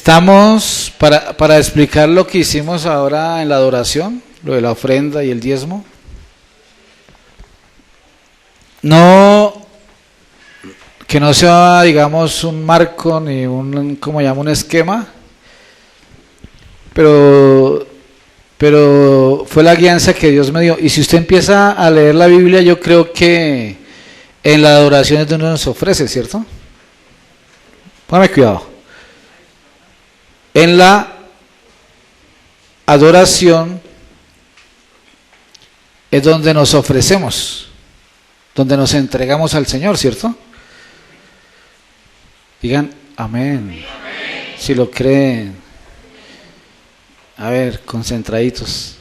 Estamos para explicar lo que hicimos ahora en la adoración, lo de la ofrenda y el diezmo. No, que no sea, digamos, un marco ni un, como llamo, un esquema, pero fue la guianza que Dios me dio. Y si usted empieza a leer la Biblia, yo creo que en la adoración es donde nos ofrece, ¿cierto? Póngame cuidado. En la adoración es donde nos ofrecemos, donde nos entregamos al Señor, ¿cierto? Digan amén, si lo creen. A ver, concentraditos.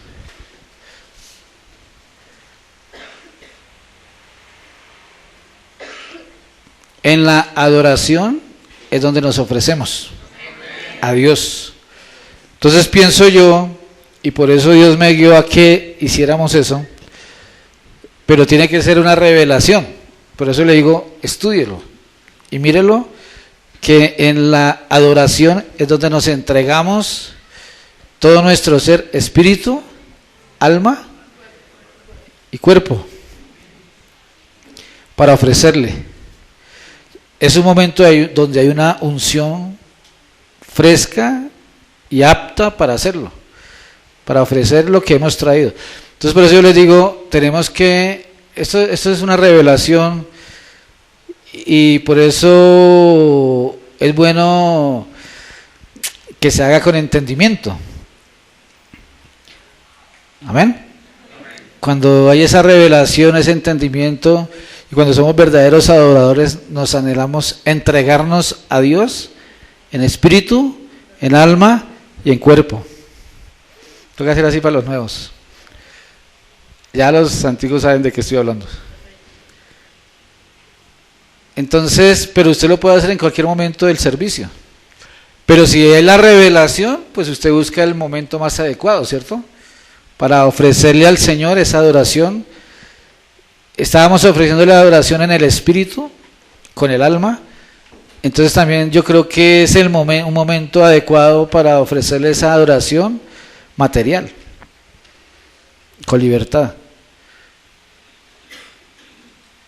En la adoración es donde nos ofrecemos a Dios. Entonces pienso yo, y por eso Dios me guió a que hiciéramos eso, pero tiene que ser una revelación. Por eso le digo, estúdielo y mírelo, que en la adoración es donde nos entregamos todo nuestro ser, espíritu, alma y cuerpo, para ofrecerle. Es un momento donde hay una unción fresca y apta para hacerlo, para ofrecer lo que hemos traído. Entonces por eso yo les digo, tenemos que, esto es una revelación, y por eso es bueno que se haga con entendimiento. Amén. Cuando hay esa revelación, ese entendimiento, y cuando somos verdaderos adoradores, nos anhelamos entregarnos a Dios en espíritu, en alma y en cuerpo. Toca hacer así para los nuevos. Ya los antiguos saben de qué estoy hablando. Entonces, pero usted lo puede hacer en cualquier momento del servicio. Pero si es la revelación, pues usted busca el momento más adecuado, ¿cierto? Para ofrecerle al Señor esa adoración. Estábamos ofreciendo la adoración en el espíritu, con el alma. Entonces también yo creo que es un momento adecuado para ofrecerle esa adoración material, con libertad.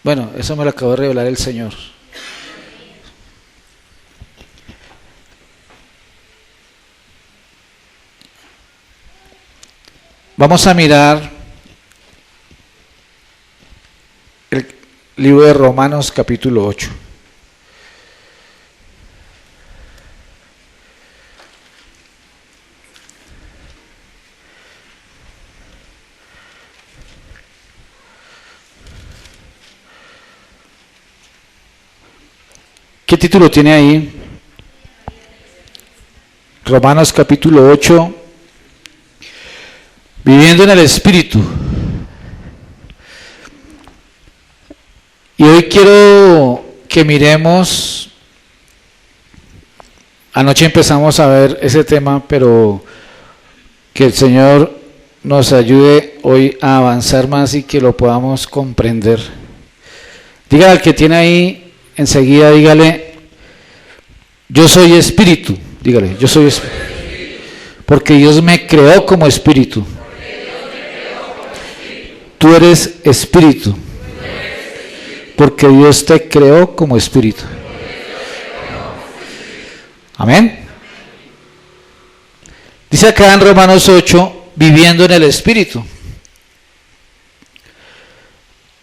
Bueno, eso me lo acabó de revelar el Señor. Vamos a mirar el libro de Romanos capítulo 8. ¿Qué título tiene ahí? Romanos capítulo 8, viviendo en el Espíritu. Y hoy quiero que miremos, anoche empezamos a ver ese tema, pero que el Señor nos ayude hoy a avanzar más y que lo podamos comprender. Dígale al que tiene ahí, enseguida dígale, yo soy espíritu, dígale, yo soy espíritu, porque Dios me creó como espíritu. Tú eres espíritu, porque Dios te creó como espíritu. Amén. Dice acá en Romanos 8, viviendo en el espíritu.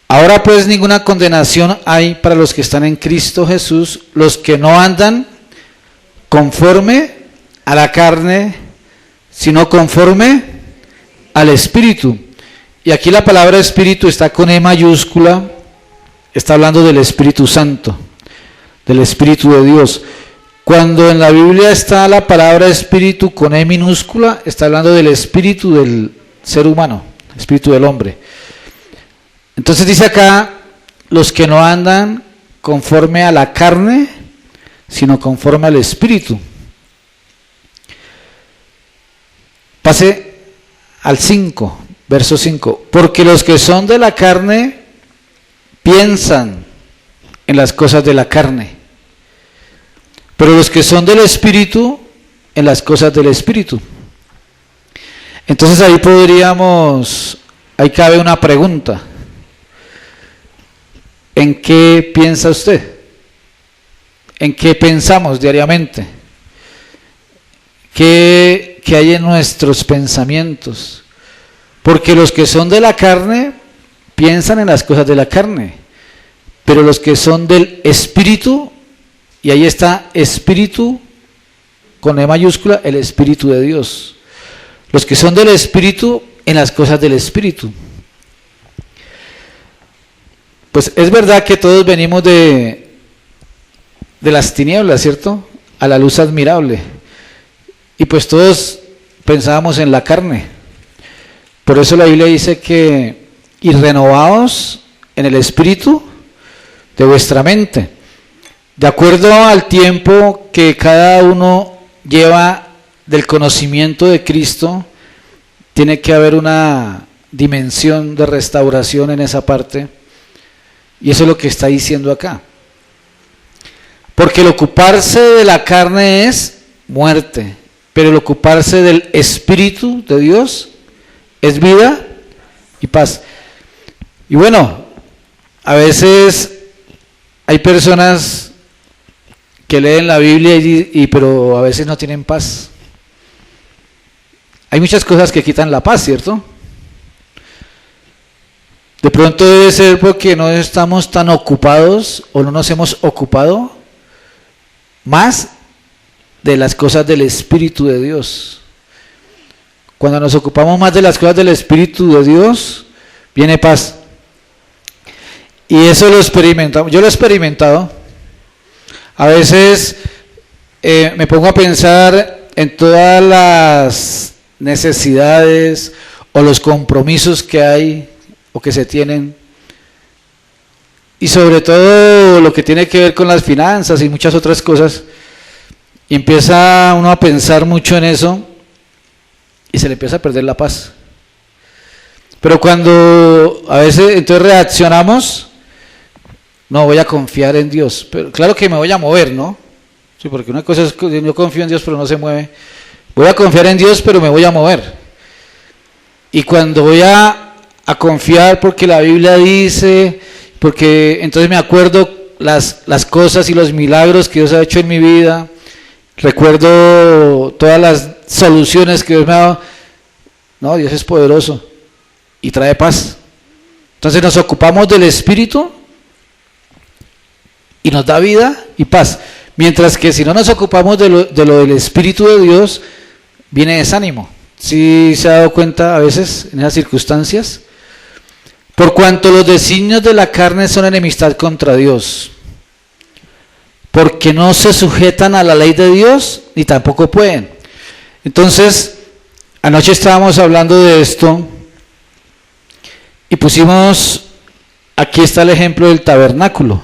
Ahora pues ninguna condenación hay para los que están en Cristo Jesús, los que no andan conforme a la carne, sino conforme al Espíritu. Y aquí la palabra Espíritu está con E mayúscula, está hablando del Espíritu Santo, del Espíritu de Dios. Cuando en la Biblia está la palabra Espíritu con E minúscula, está hablando del Espíritu del ser humano, Espíritu del hombre. Entonces dice acá, los que no andan conforme a la carne, sino conforme al Espíritu. Pase al 5, verso 5. Porque los que son de la carne piensan en las cosas de la carne, pero los que son del Espíritu en las cosas del Espíritu. Entonces ahí cabe una pregunta. ¿En qué piensa usted? ¿En qué pensamos diariamente? ¿Qué hay en nuestros pensamientos? Porque los que son de la carne piensan en las cosas de la carne, pero los que son del Espíritu, y ahí está Espíritu con E mayúscula, el Espíritu de Dios. Los que son del Espíritu, en las cosas del Espíritu. Pues es verdad que todos venimos de las tinieblas, ¿cierto? A la luz admirable. Y pues todos pensábamos en la carne. Por eso la Biblia dice que, y renovaos en el espíritu de vuestra mente. De acuerdo al tiempo que cada uno lleva del conocimiento de Cristo, tiene que haber una dimensión de restauración en esa parte. Y eso es lo que está diciendo acá. Porque el ocuparse de la carne es muerte, pero el ocuparse del Espíritu de Dios es vida y paz. Y bueno, a veces hay personas que leen la Biblia pero a veces no tienen paz. Hay muchas cosas que quitan la paz, ¿cierto? De pronto debe ser porque no estamos tan ocupados o no nos hemos ocupado más de las cosas del Espíritu de Dios. Cuando nos ocupamos más de las cosas del Espíritu de Dios, viene paz. Y eso lo experimentamos. Yo lo he experimentado. A veces me pongo a pensar en todas las necesidades o los compromisos que hay o que se tienen, y sobre todo lo que tiene que ver con las finanzas y muchas otras cosas, y empieza uno a pensar mucho en eso y se le empieza a perder la paz. Pero cuando a veces entonces reaccionamos, no, voy a confiar en Dios, pero claro que me voy a mover, ¿no? Sí, porque una cosa es que yo confío en Dios pero no se mueve. Voy a confiar en Dios pero me voy a mover. Y cuando voy a confiar porque la Biblia dice, porque entonces me acuerdo las cosas y los milagros que Dios ha hecho en mi vida, recuerdo todas las soluciones que Dios me ha dado. No, Dios es poderoso y trae paz. Entonces nos ocupamos del Espíritu y nos da vida y paz. Mientras que si no nos ocupamos de lo del Espíritu de Dios, viene desánimo. ¿Sí se ha dado cuenta a veces en esas circunstancias? Por cuanto los designios de la carne son enemistad contra Dios, porque no se sujetan a la ley de Dios, ni tampoco pueden. Entonces, anoche estábamos hablando de esto, y pusimos, aquí está el ejemplo del tabernáculo.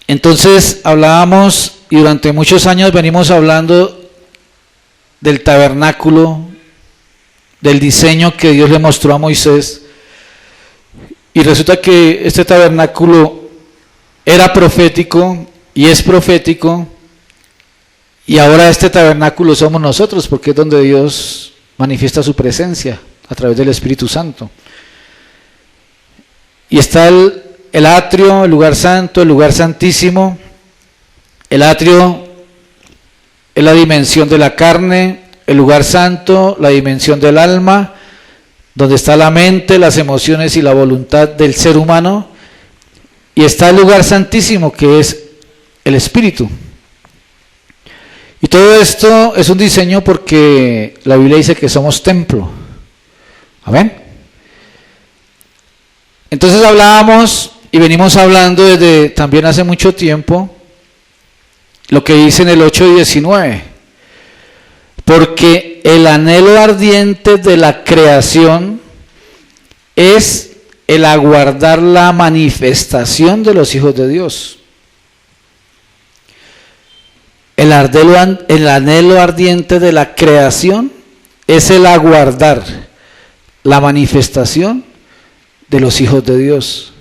Entonces, hablábamos, y durante muchos años venimos hablando del tabernáculo, del diseño que Dios le mostró a Moisés, y resulta que este tabernáculo era profético y es profético, y ahora este tabernáculo somos nosotros, porque es donde Dios manifiesta su presencia a través del Espíritu Santo. Y está el atrio, el lugar santo, el lugar santísimo. El atrio es la dimensión de la carne, el lugar santo, la dimensión del alma, donde está la mente, las emociones y la voluntad del ser humano, y está el lugar santísimo, que es el Espíritu. Y todo esto es un diseño porque la Biblia dice que somos templo. Amén. Entonces hablábamos y venimos hablando desde también hace mucho tiempo lo que dice en el 8:19. Porque el anhelo ardiente de la creación es el aguardar la manifestación de los hijos de Dios. El anhelo ardiente de la creación es el aguardar la manifestación de los hijos de Dios.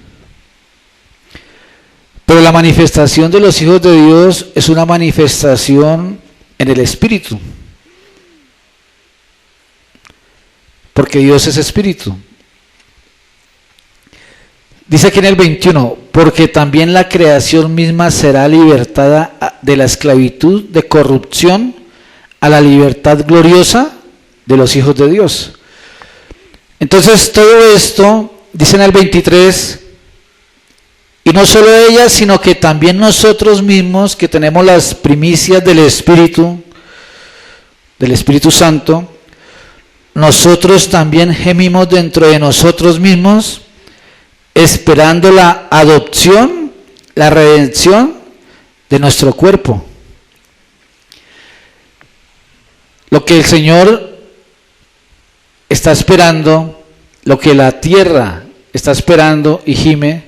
Pero la manifestación de los hijos de Dios es una manifestación en el Espíritu. Porque Dios es Espíritu. Dice aquí en el 21, porque también la creación misma será libertada de la esclavitud de corrupción a la libertad gloriosa de los hijos de Dios. Entonces todo esto, dice en el 23, y no solo ella, sino que también nosotros mismos que tenemos las primicias del Espíritu Santo, nosotros también gemimos dentro de nosotros mismos, esperando la adopción, la redención de nuestro cuerpo. Lo que el Señor está esperando, lo que la tierra está esperando y gime,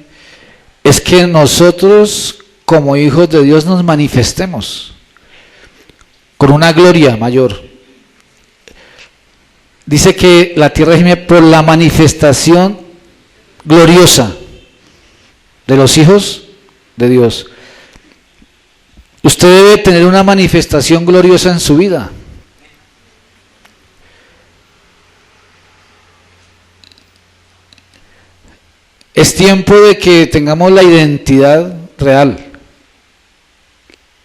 es que nosotros como hijos de Dios nos manifestemos con una gloria mayor. Dice que la tierra gime por la manifestación gloriosa de los hijos de Dios. Usted debe tener una manifestación gloriosa en su vida. Es tiempo de que tengamos la identidad real,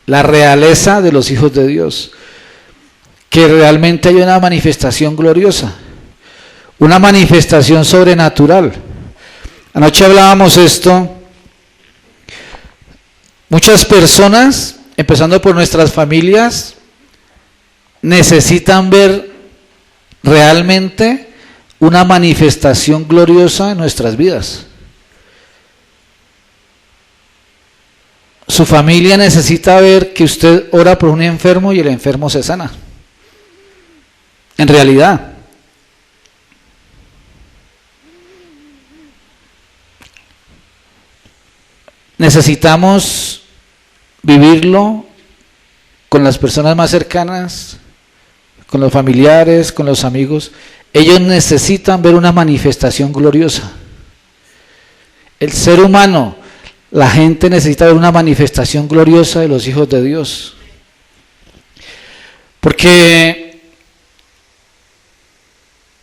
la realeza de los hijos de Dios, que realmente haya una manifestación gloriosa, una manifestación sobrenatural. Anoche hablábamos esto. Muchas personas, empezando por nuestras familias, necesitan ver realmente una manifestación gloriosa en nuestras vidas. Su familia necesita ver que usted ora por un enfermo y el enfermo se sana. En realidad. Necesitamos vivirlo con las personas más cercanas, con los familiares, con los amigos. Ellos necesitan ver una manifestación gloriosa. El ser humano, la gente necesita ver una manifestación gloriosa de los hijos de Dios. Porque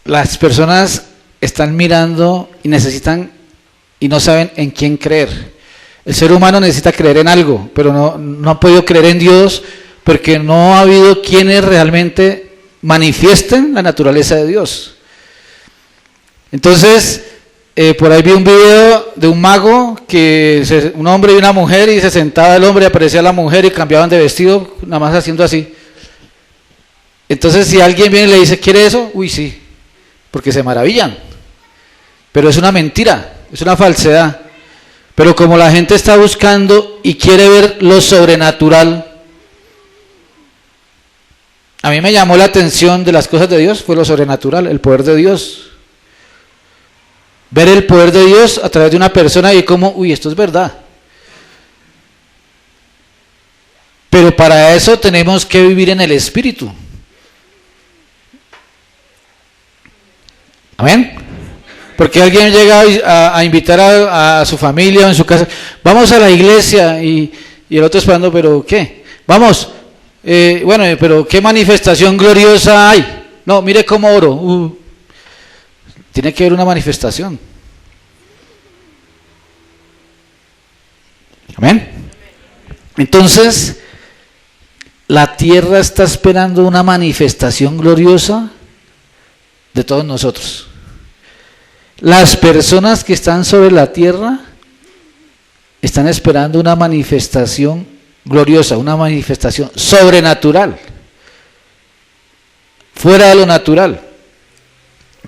las personas están mirando y necesitan y no saben en quién creer. El ser humano necesita creer en algo, pero no ha podido creer en Dios porque no ha habido quienes realmente manifiesten la naturaleza de Dios. Entonces, por ahí vi un video de un mago, un hombre y una mujer, y se sentaba el hombre y aparecía la mujer y cambiaban de vestido, nada más haciendo así. Entonces, si alguien viene y le dice, ¿quiere eso? Uy, sí, porque se maravillan. Pero es una mentira, es una falsedad. Pero como la gente está buscando y quiere ver lo sobrenatural, a mí me llamó la atención de las cosas de Dios, fue lo sobrenatural, el poder de Dios. Ver el poder de Dios a través de una persona y como, uy, esto es verdad. Pero para eso tenemos que vivir en el Espíritu. Amén. Porque alguien llega a invitar a su familia o en su casa, vamos a la iglesia y el otro esperando, pero ¿qué? Vamos, bueno, pero ¿qué manifestación gloriosa hay? No, mire cómo oro. Tiene que haber una manifestación. Amén. Entonces, la tierra está esperando una manifestación gloriosa de todos nosotros. Las personas que están sobre la tierra están esperando una manifestación gloriosa, una manifestación sobrenatural, fuera de lo natural.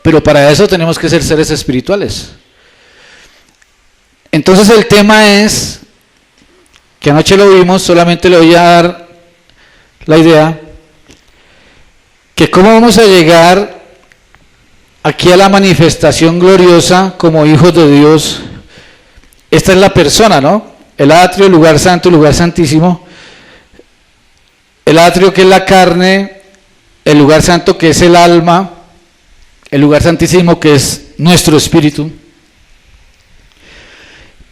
Pero para eso tenemos que ser seres espirituales. Entonces el tema es, que anoche lo vimos, solamente le voy a dar la idea, que cómo vamos a llegar aquí a la manifestación gloriosa como hijos de Dios. Esta es la persona, ¿no? El atrio, el lugar santo, el lugar santísimo. El atrio, que es la carne, el lugar santo, que es el alma, el lugar santísimo, que es nuestro espíritu.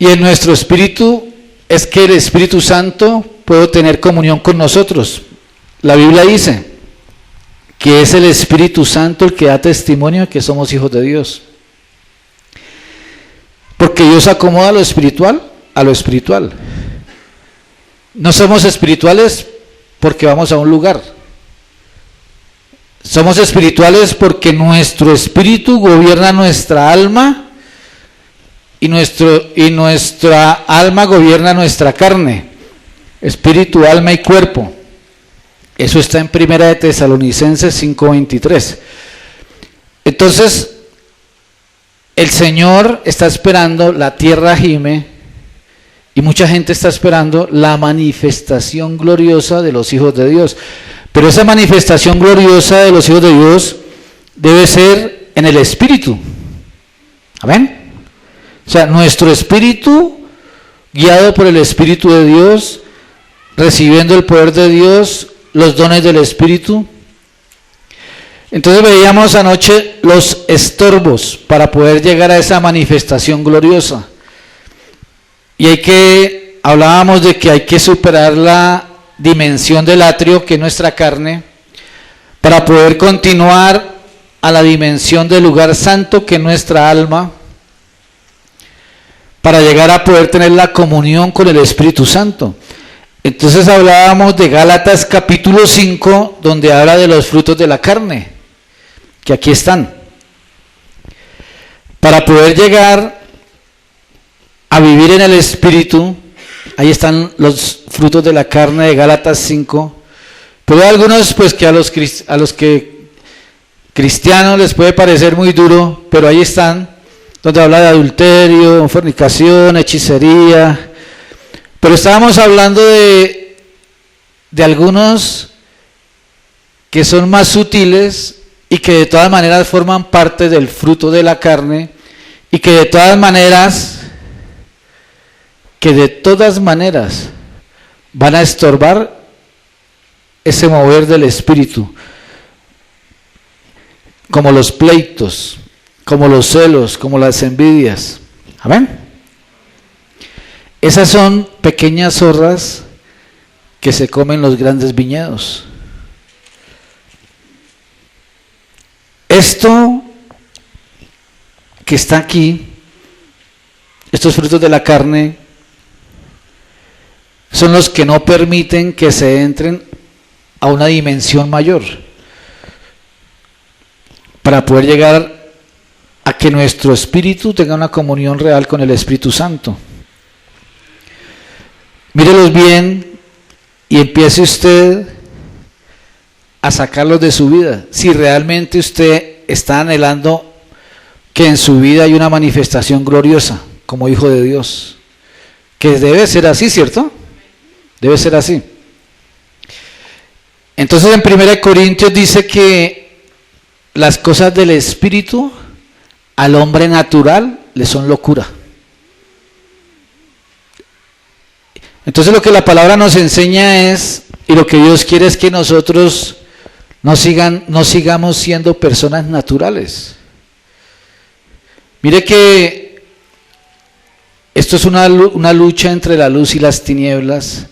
Y en nuestro espíritu es que el Espíritu Santo puede tener comunión con nosotros. La Biblia dice que es el Espíritu Santo el que da testimonio de que somos hijos de Dios. Porque Dios acomoda lo espiritual a lo espiritual. No somos espirituales porque vamos a un lugar. Somos espirituales porque nuestro espíritu gobierna nuestra alma y nuestra alma gobierna nuestra carne. Espíritu, alma y cuerpo. Eso está en 1 de Tesalonicenses 5:23. Entonces, el Señor está esperando, la tierra gime, y mucha gente está esperando la manifestación gloriosa de los hijos de Dios. Pero esa manifestación gloriosa de los hijos de Dios debe ser en el Espíritu. ¿Amén? O sea, nuestro espíritu, guiado por el Espíritu de Dios, recibiendo el poder de Dios, los dones del Espíritu. Entonces veíamos anoche los estorbos para poder llegar a esa manifestación gloriosa. Y hablábamos de que hay que superar la dimensión del atrio, que es nuestra carne, para poder continuar a la dimensión del lugar santo, que es nuestra alma, para llegar a poder tener la comunión con el Espíritu Santo. Entonces hablábamos de Gálatas capítulo 5, donde habla de los frutos de la carne, que aquí están. Para poder llegar a vivir en el Espíritu, ahí están los frutos de la carne de Gálatas 5. Pero hay algunos pues que a los que cristianos les puede parecer muy duro, pero ahí están, donde habla de adulterio, fornicación, hechicería. Pero estábamos hablando de algunos que son más sutiles y que de todas maneras forman parte del fruto de la carne y que de todas maneras van a estorbar ese mover del Espíritu, como los pleitos, como los celos, como las envidias. ¿Amén? Esas son pequeñas zorras que se comen los grandes viñedos. Esto que está aquí, estos frutos de la carne, son los que no permiten que se entren a una dimensión mayor, para poder llegar a que nuestro espíritu tenga una comunión real con el Espíritu Santo. Mírelos bien y empiece usted a sacarlos de su vida. Si realmente usted está anhelando que en su vida hay una manifestación gloriosa como hijo de Dios, que debe ser así, ¿cierto? Debe ser así. Entonces en 1 Corintios dice que las cosas del Espíritu al hombre natural le son locura. Entonces lo que la palabra nos enseña es, y lo que Dios quiere es que nosotros no sigamos siendo personas naturales. Mire que esto es una lucha entre la luz y las tinieblas.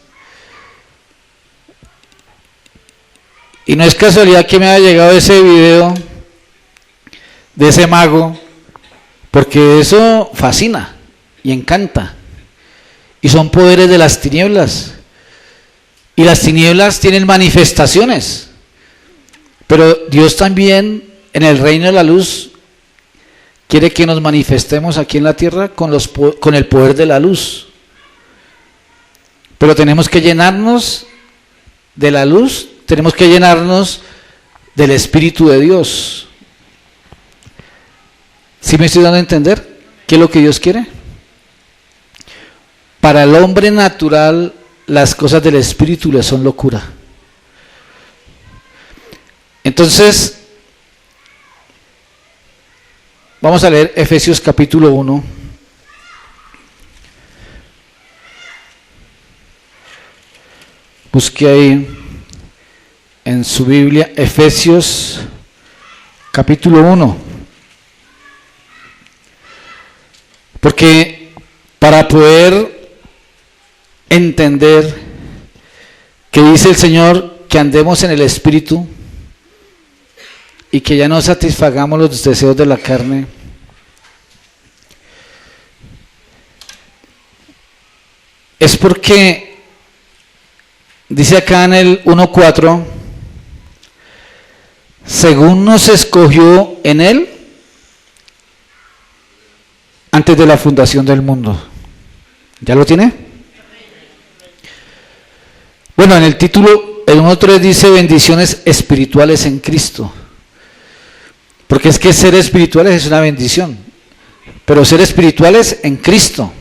Y no es casualidad que me haya llegado ese video de ese mago, porque eso fascina y encanta. Y son poderes de las tinieblas. Y las tinieblas tienen manifestaciones. Pero Dios también, en el reino de la luz, quiere que nos manifestemos aquí en la tierra con el poder de la luz. Pero tenemos que llenarnos de la luz, tenemos que llenarnos del Espíritu de Dios. ¿Sí me estoy dando a entender qué es lo que Dios quiere? Para el hombre natural, las cosas del Espíritu le son locura. Entonces, vamos a leer Efesios capítulo 1. Busque ahí en su Biblia, Efesios capítulo 1. Porque para poder entender que dice el Señor que andemos en el Espíritu y que ya no satisfagamos los deseos de la carne. Es porque dice acá en el 1:4, según nos escogió en Él antes de la fundación del mundo. ¿Ya lo tiene? Bueno, en el título, el 1:3 dice bendiciones espirituales en Cristo. Porque es que ser espirituales es una bendición, pero ser espirituales en Cristo.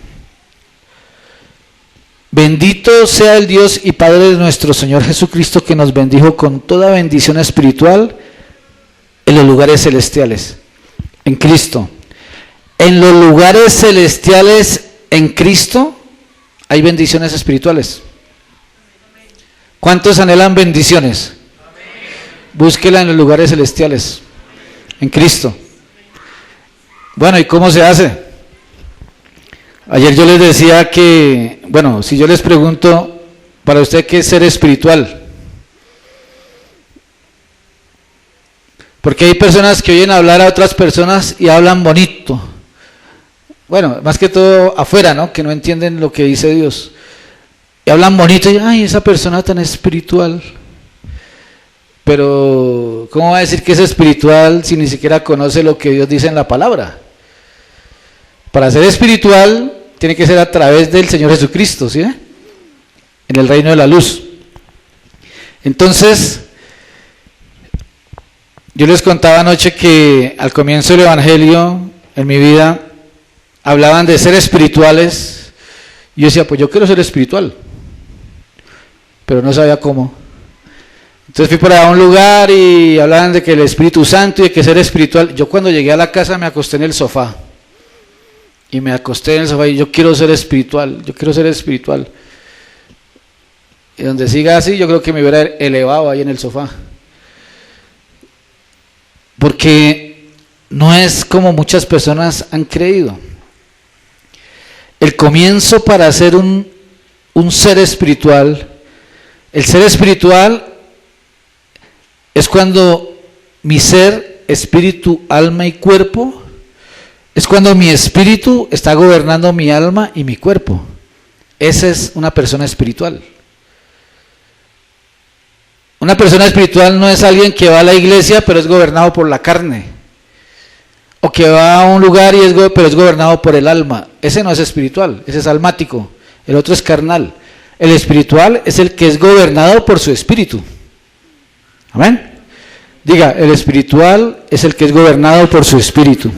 Bendito sea el Dios y Padre de nuestro Señor Jesucristo, que nos bendijo con toda bendición espiritual en los lugares celestiales, en Cristo. En los lugares celestiales, en Cristo, hay bendiciones espirituales. ¿Cuántos anhelan bendiciones? Búsquela en los lugares celestiales, en Cristo. Bueno, ¿y cómo se hace? Ayer yo les decía que, bueno, si yo les pregunto, para usted, ¿qué es ser espiritual? Porque hay personas que oyen hablar a otras personas y hablan bonito. Bueno, más que todo afuera, ¿no? Que no entienden lo que dice Dios. Y hablan bonito y, ay, esa persona tan espiritual. Pero, ¿cómo va a decir que es espiritual si ni siquiera conoce lo que Dios dice en la palabra? Para ser espiritual, tiene que ser a través del Señor Jesucristo, ¿sí? En el reino de la luz. Entonces, yo les contaba anoche que al comienzo del Evangelio, en mi vida, hablaban de ser espirituales. Y yo decía, pues yo quiero ser espiritual, pero no sabía cómo. Entonces fui por allá a un lugar y hablaban de que el Espíritu Santo y de que ser espiritual. Yo cuando llegué a la casa me acosté en el sofá. Y me acosté en el sofá y yo quiero ser espiritual, yo quiero ser espiritual. Y donde siga así, yo creo que me hubiera elevado ahí en el sofá. Porque no es como muchas personas han creído. El comienzo para ser un ser espiritual, el ser espiritual es cuando mi ser, espíritu, alma y cuerpo, es cuando mi espíritu está gobernando mi alma y mi cuerpo. Esa es una persona espiritual. Una persona espiritual no es alguien que va a la iglesia pero es gobernado por la carne. O que va a un lugar pero es gobernado por el alma. Ese no es espiritual, ese es almático. El otro es carnal. El espiritual es el que es gobernado por su espíritu. Amén. Diga, el espiritual es el que es gobernado por su espíritu.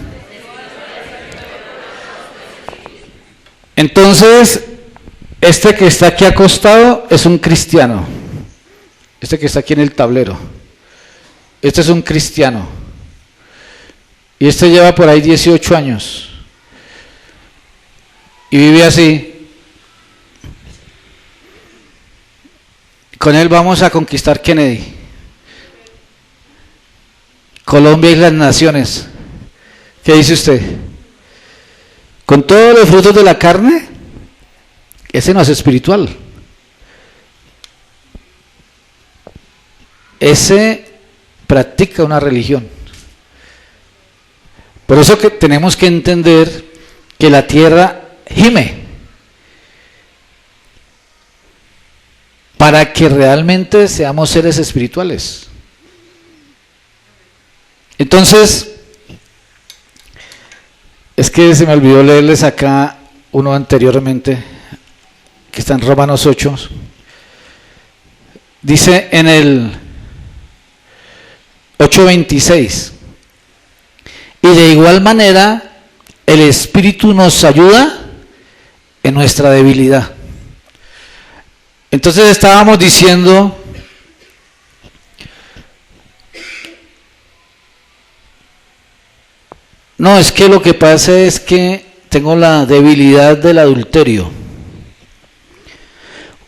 Entonces, este que está aquí acostado es un cristiano. Este que está aquí en el tablero. Este es un cristiano. Y este lleva por ahí 18 años. Y vive así. Con él vamos a conquistar Kennedy. Colombia y las naciones. ¿Qué dice usted? Con todos los frutos de la carne, ese no es espiritual. Ese practica una religión. Por eso que tenemos que entender que la tierra gime para que realmente seamos seres espirituales. Entonces, es que se me olvidó leerles acá uno anteriormente, que está en Romanos 8. Dice en el 8:26, y de igual manera el Espíritu nos ayuda en nuestra debilidad. Entonces estábamos diciendo no, es que lo que pasa es que tengo la debilidad del adulterio,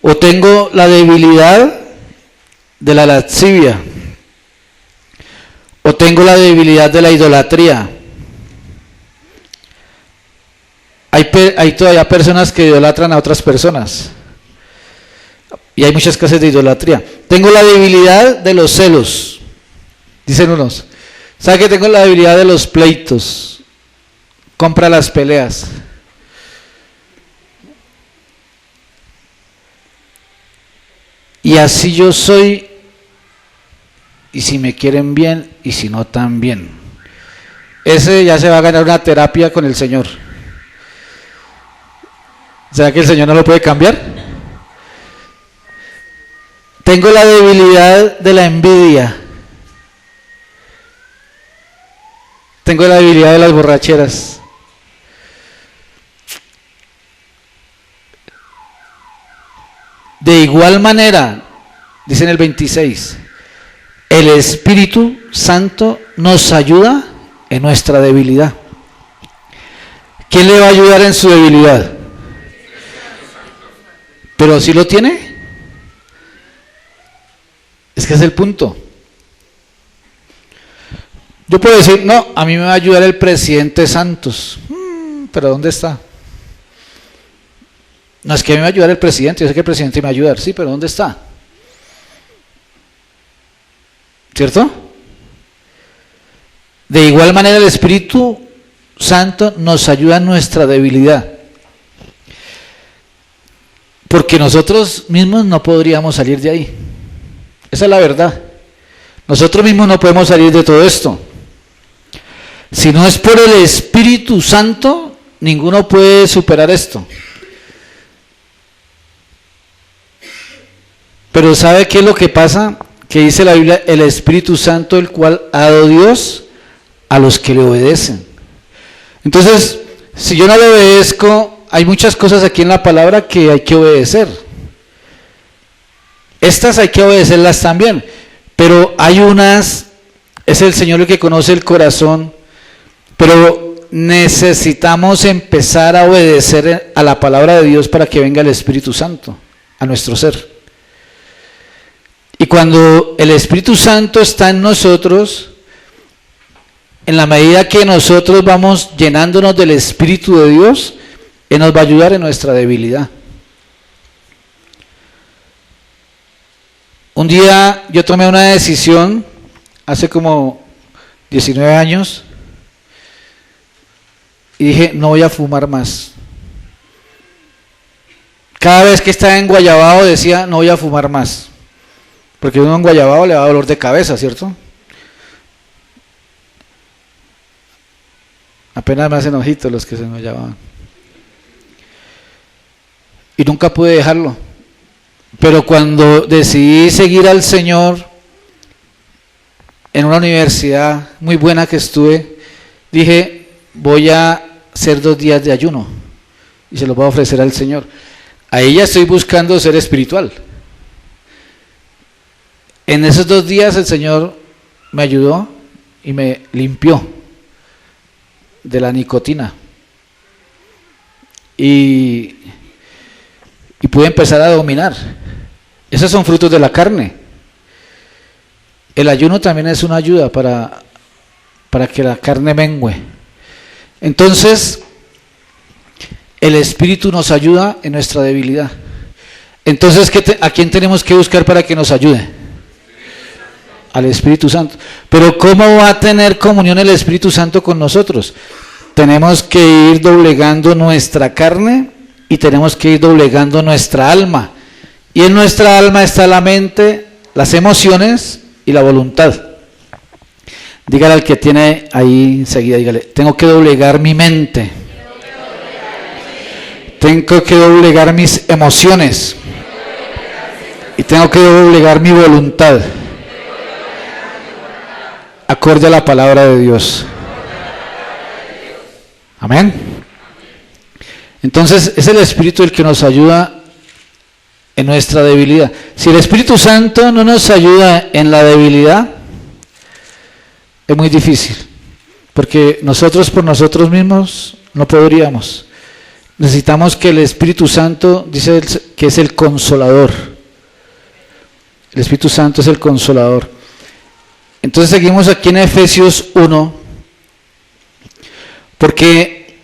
o tengo la debilidad de la lascivia, o tengo la debilidad de la idolatría. Hay todavía personas que idolatran a otras personas. Y hay muchas clases de idolatría. Tengo la debilidad de los celos, dicen unos. ¿Sabe que tengo la debilidad de los pleitos? Compra las peleas. Y así yo soy, y si me quieren bien, y si no también. Ese ya se va a ganar una terapia con el Señor. ¿Será que el Señor no lo puede cambiar? Tengo la debilidad de la envidia. Tengo la debilidad de las borracheras. De igual manera, dice en el 26, el Espíritu Santo nos ayuda en nuestra debilidad. ¿Quién le va a ayudar en su debilidad? ¿Pero si lo tiene? Es que es el punto. Yo puedo decir, no, a mí me va a ayudar el presidente Santos. ¿Pero dónde está? No, es que a mí me va a ayudar el presidente, yo sé que el presidente me va a ayudar, sí, pero ¿dónde está? ¿Cierto? De igual manera el Espíritu Santo nos ayuda en nuestra debilidad. Porque nosotros mismos no podríamos salir de ahí. Esa es la verdad. Nosotros mismos no podemos salir de todo esto. Si no es por el Espíritu Santo, ninguno puede superar esto. Pero ¿sabe qué es lo que pasa? Que dice la Biblia, el Espíritu Santo, el cual ha dado Dios a los que le obedecen. Entonces, si yo no le obedezco, hay muchas cosas aquí en la palabra que hay que obedecer. Estas hay que obedecerlas también, pero hay unas, es el Señor el que conoce el corazón, pero necesitamos empezar a obedecer a la palabra de Dios para que venga el Espíritu Santo a nuestro ser. Y cuando el Espíritu Santo está en nosotros, en la medida que nosotros vamos llenándonos del Espíritu de Dios, Él nos va a ayudar en nuestra debilidad. Un día yo tomé una decisión, hace como 19 años, y dije, no voy a fumar más. Cada vez que estaba en Guayabao decía, no voy a fumar más. Porque uno en Guayabao le da dolor de cabeza, ¿cierto? Apenas me hacen ojitos los que se Guayababan. Y nunca pude dejarlo. Pero cuando decidí seguir al Señor en una universidad muy buena que estuve, dije, voy a hacer 2 días de ayuno y se lo voy a ofrecer al Señor. Ahí ya estoy buscando ser espiritual. En esos 2 días el Señor me ayudó y me limpió de la nicotina. Y pude empezar a dominar. Esos son frutos de la carne. El ayuno también es una ayuda para que la carne mengue. Entonces, el Espíritu nos ayuda en nuestra debilidad. Entonces, ¿a quién tenemos que buscar para que nos ayude? Al Espíritu Santo. Pero ¿cómo va a tener comunión el Espíritu Santo con nosotros? Tenemos que ir doblegando nuestra carne y tenemos que ir doblegando nuestra alma. Y en nuestra alma está la mente, las emociones y la voluntad. Dígale al que tiene ahí enseguida, dígale, tengo que doblegar mi mente. Tengo que doblegar mis emociones. Y tengo que doblegar mi voluntad. Acorde a la palabra de Dios. Amén. Entonces es el Espíritu el que nos ayuda en nuestra debilidad. Si el Espíritu Santo no nos ayuda en la debilidad, es muy difícil, porque nosotros por nosotros mismos no podríamos. Necesitamos que el Espíritu Santo, dice que es el consolador. El Espíritu Santo es el consolador. Entonces seguimos aquí en Efesios 1, porque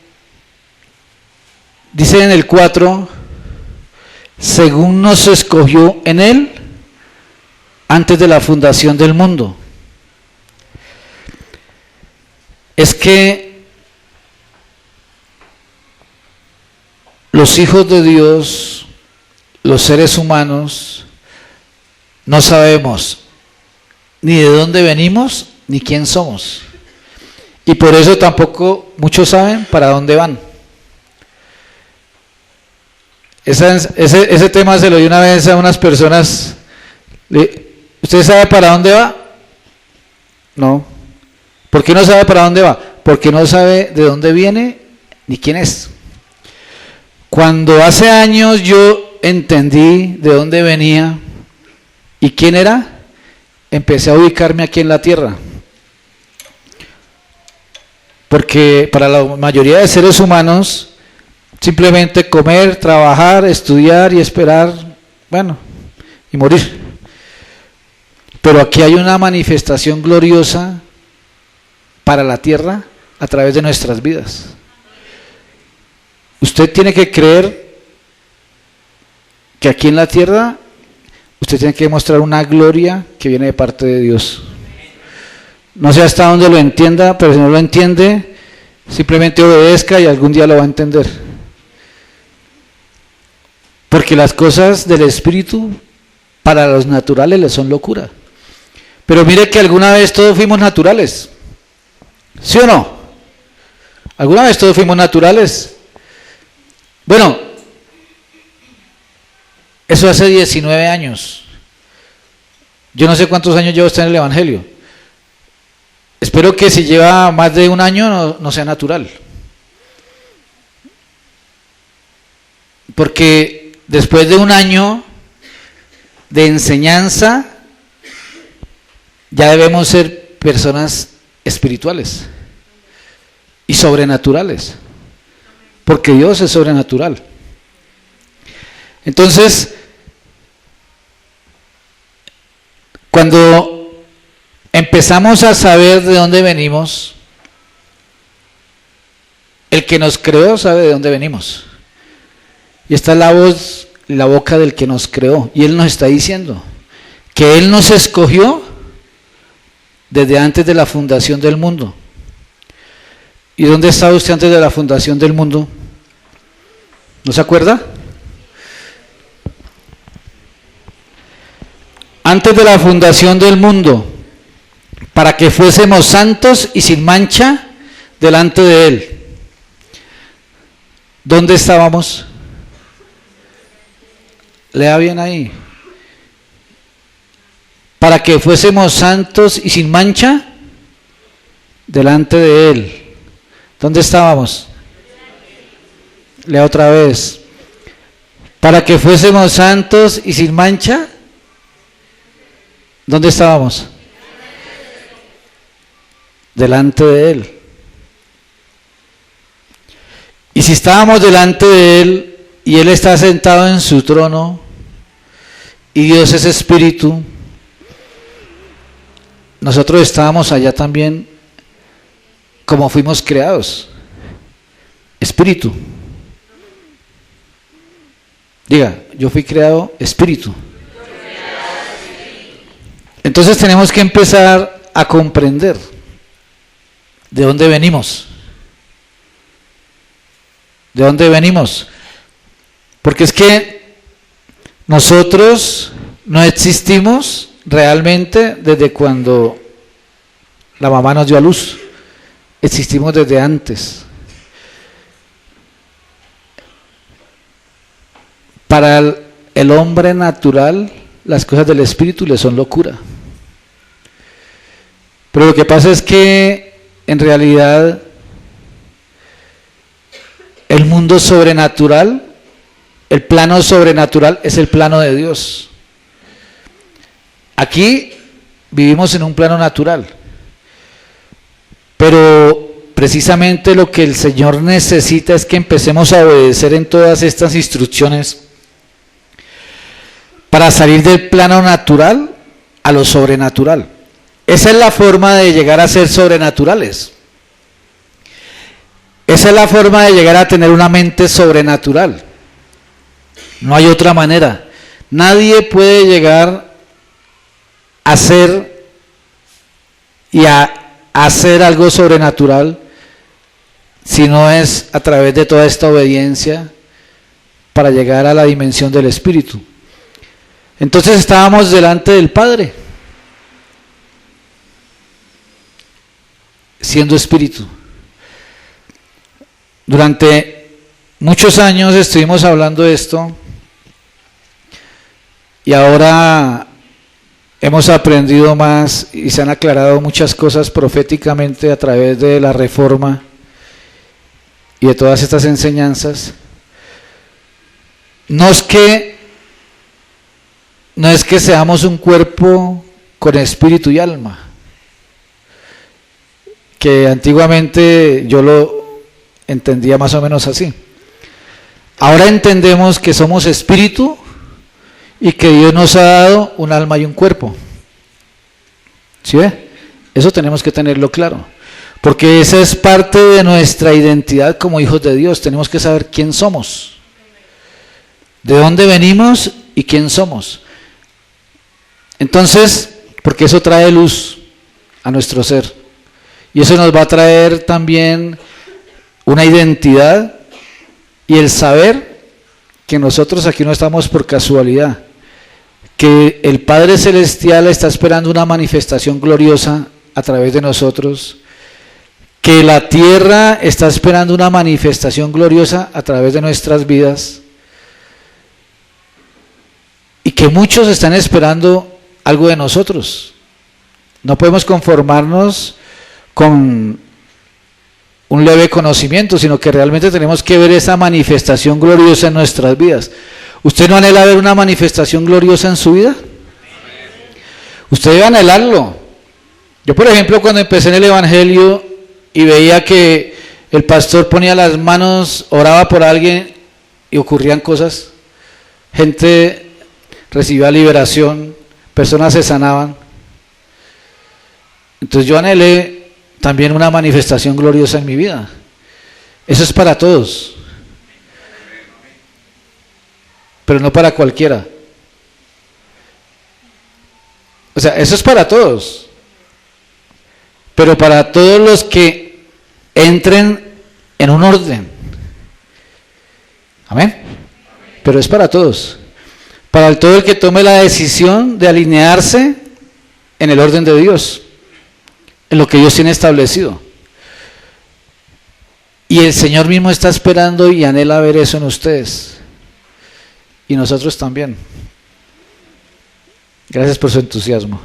dice en el 4, según nos escogió en Él antes de la fundación del mundo. Es que los hijos de Dios, los seres humanos, no sabemos ni de dónde venimos ni quién somos. Y por eso tampoco muchos saben para dónde van. Ese tema se lo di una vez a unas personas. ¿Usted sabe para dónde va? No. ¿Por qué no sabe para dónde va? Porque no sabe de dónde viene ni quién es. Cuando hace años yo entendí de dónde venía y quién era, empecé a ubicarme aquí en la tierra. Porque para la mayoría de seres humanos, simplemente comer, trabajar, estudiar y esperar, bueno, y morir. Pero aquí hay una manifestación gloriosa para la tierra a través de nuestras vidas. Usted tiene que creer que aquí en la tierra usted tiene que mostrar una gloria que viene de parte de Dios. No sé hasta dónde lo entienda, pero si no lo entiende, simplemente obedezca y algún día lo va a entender. Porque las cosas del Espíritu para los naturales les son locura. Pero mire que alguna vez todos fuimos naturales. ¿Sí o no? ¿Alguna vez todos fuimos naturales? Bueno, eso hace 19 años. Yo no sé cuántos años lleva usted en el Evangelio. Espero que si lleva más de un año no sea natural. Porque después de un año de enseñanza, ya debemos ser personas espirituales y sobrenaturales, porque Dios es sobrenatural. Entonces, cuando empezamos a saber de dónde venimos, el que nos creó sabe de dónde venimos. Y está la voz, la boca del que nos creó, y Él nos está diciendo que Él nos escogió desde antes de la fundación del mundo. ¿Y dónde estaba usted antes de la fundación del mundo? ¿No se acuerda? Antes de la fundación del mundo, para que fuésemos santos y sin mancha delante de Él. ¿Dónde estábamos? Lea bien ahí. Para que fuésemos santos y sin mancha delante de Él. ¿Dónde estábamos? Lea otra vez. Para que fuésemos santos y sin mancha. ¿Dónde estábamos? Delante de Él. Y si estábamos delante de Él y Él está sentado en su trono y Dios es espíritu, nosotros estábamos allá también como fuimos creados, espíritu. Diga, yo fui creado espíritu. Entonces tenemos que empezar a comprender de dónde venimos. ¿De dónde venimos? Porque es que nosotros no existimos realmente desde cuando la mamá nos dio a luz. Existimos desde antes. Para el hombre natural, las cosas del espíritu le son locura. Pero lo que pasa es que en realidad el mundo sobrenatural, el plano sobrenatural es el plano de Dios. Aquí vivimos en un plano natural, pero precisamente lo que el Señor necesita es que empecemos a obedecer en todas estas instrucciones para salir del plano natural a lo sobrenatural. Esa es la forma de llegar a ser sobrenaturales. Esa es la forma de llegar a tener una mente sobrenatural. No hay otra manera. Nadie puede llegar a ser y a hacer algo sobrenatural si no es a través de toda esta obediencia para llegar a la dimensión del Espíritu. Entonces estábamos delante del Padre, siendo Espíritu. Durante muchos años estuvimos hablando de esto y ahora hemos aprendido más y se han aclarado muchas cosas proféticamente a través de la Reforma y de todas estas enseñanzas. No es que seamos un cuerpo con espíritu y alma, que antiguamente yo lo entendía más o menos así. Ahora entendemos que somos espíritu y que Dios nos ha dado un alma y un cuerpo. ¿Sí ve? Eso tenemos que tenerlo claro, porque esa es parte de nuestra identidad como hijos de Dios. Tenemos que saber quién somos, de dónde venimos y quién somos. Entonces, porque eso trae luz a nuestro ser y eso nos va a traer también una identidad y el saber que nosotros aquí no estamos por casualidad, que el Padre Celestial está esperando una manifestación gloriosa a través de nosotros, que la tierra está esperando una manifestación gloriosa a través de nuestras vidas y que muchos están esperando algo de nosotros. No podemos conformarnos con un leve conocimiento, sino que realmente tenemos que ver esa manifestación gloriosa en nuestras vidas. ¿Usted no anhela ver una manifestación gloriosa en su vida? Usted debe anhelarlo. Yo, por ejemplo, cuando empecé en el Evangelio y veía que el pastor ponía las manos, oraba por alguien y ocurrían cosas, gente recibía liberación, personas se sanaban. Entonces yo anhelé también una manifestación gloriosa en mi vida. Eso es para todos, pero no para cualquiera. O sea, eso es para todos, pero para todos los que entren en un orden. Amén. Pero es para todos. Para todo el que tome la decisión de alinearse en el orden de Dios, en lo que Dios tiene establecido. Y el Señor mismo está esperando y anhela ver eso en ustedes. Y nosotros también. Gracias por su entusiasmo.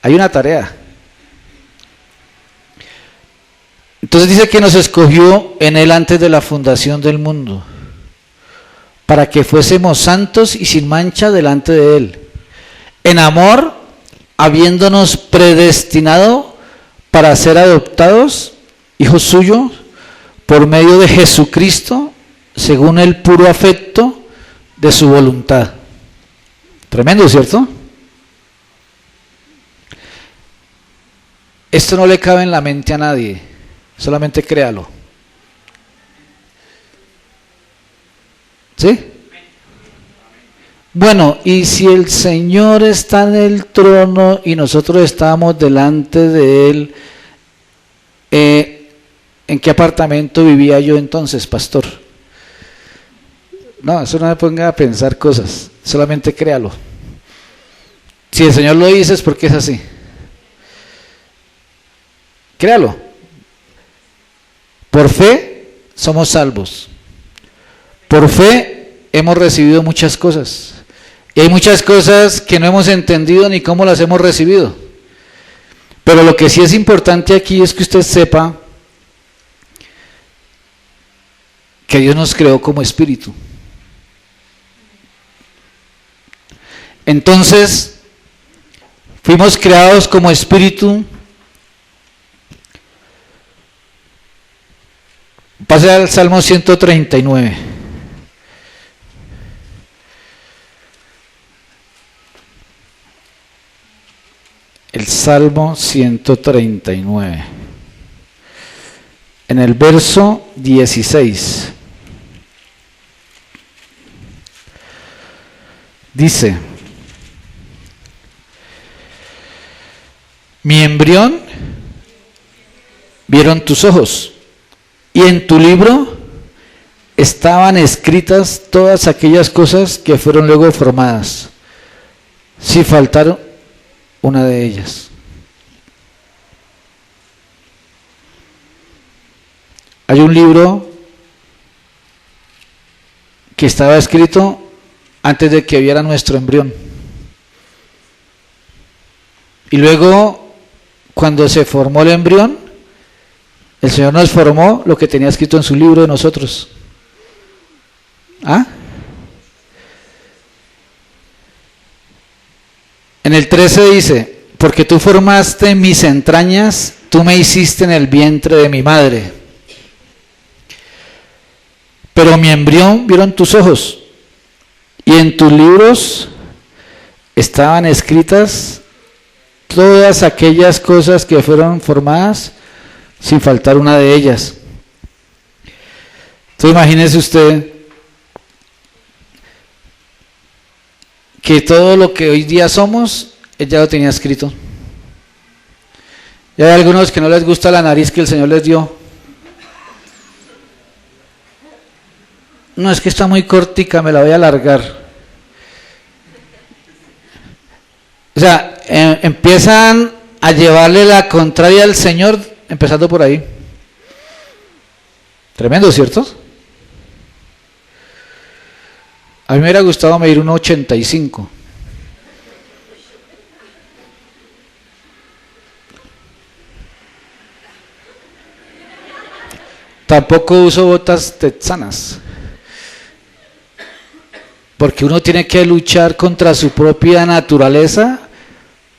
Hay una tarea. Entonces dice que nos escogió en Él antes de la fundación del mundo, para que fuésemos santos y sin mancha delante de Él, en amor, habiéndonos predestinado para ser adoptados, hijos suyos, por medio de Jesucristo, según el puro afecto de su voluntad. Tremendo, ¿cierto? Esto no le cabe en la mente a nadie, solamente créalo. ¿Sí? Bueno, y si el Señor está en el trono y nosotros estamos delante de Él, ¿en qué apartamento vivía yo entonces, pastor? No, eso no me ponga a pensar cosas, solamente créalo. Si el Señor lo dice es porque es así. Créalo. Por fe somos salvos. Por fe hemos recibido muchas cosas. Y hay muchas cosas que no hemos entendido ni cómo las hemos recibido. Pero lo que sí es importante aquí es que usted sepa que Dios nos creó como espíritu. Entonces, fuimos creados como espíritu. Pase al Salmo 139. El Salmo 139. En el verso 16. Dice, mi embrión vieron tus ojos, y en tu libro estaban escritas todas aquellas cosas que fueron luego formadas, si faltaron una de ellas. Hay un libro que estaba escrito antes de que viera nuestro embrión. Y luego, cuando se formó el embrión, el Señor nos formó lo que tenía escrito en su libro de nosotros. ¿Ah? En el 13 dice, porque tú formaste mis entrañas, tú me hiciste en el vientre de mi madre. Pero mi embrión vieron tus ojos, y en tus libros estaban escritas todas aquellas cosas que fueron formadas, sin faltar una de ellas. Entonces imagínese usted que todo lo que hoy día somos, él ya lo tenía escrito. Y hay algunos que no les gusta la nariz que el Señor les dio. No, es que está muy cortica, me la voy a alargar. O sea, empiezan a llevarle la contraria al Señor, empezando por ahí. Tremendo, ¿cierto? A mí me hubiera gustado medir 1,85. Tampoco uso botas texanas, porque uno tiene que luchar contra su propia naturaleza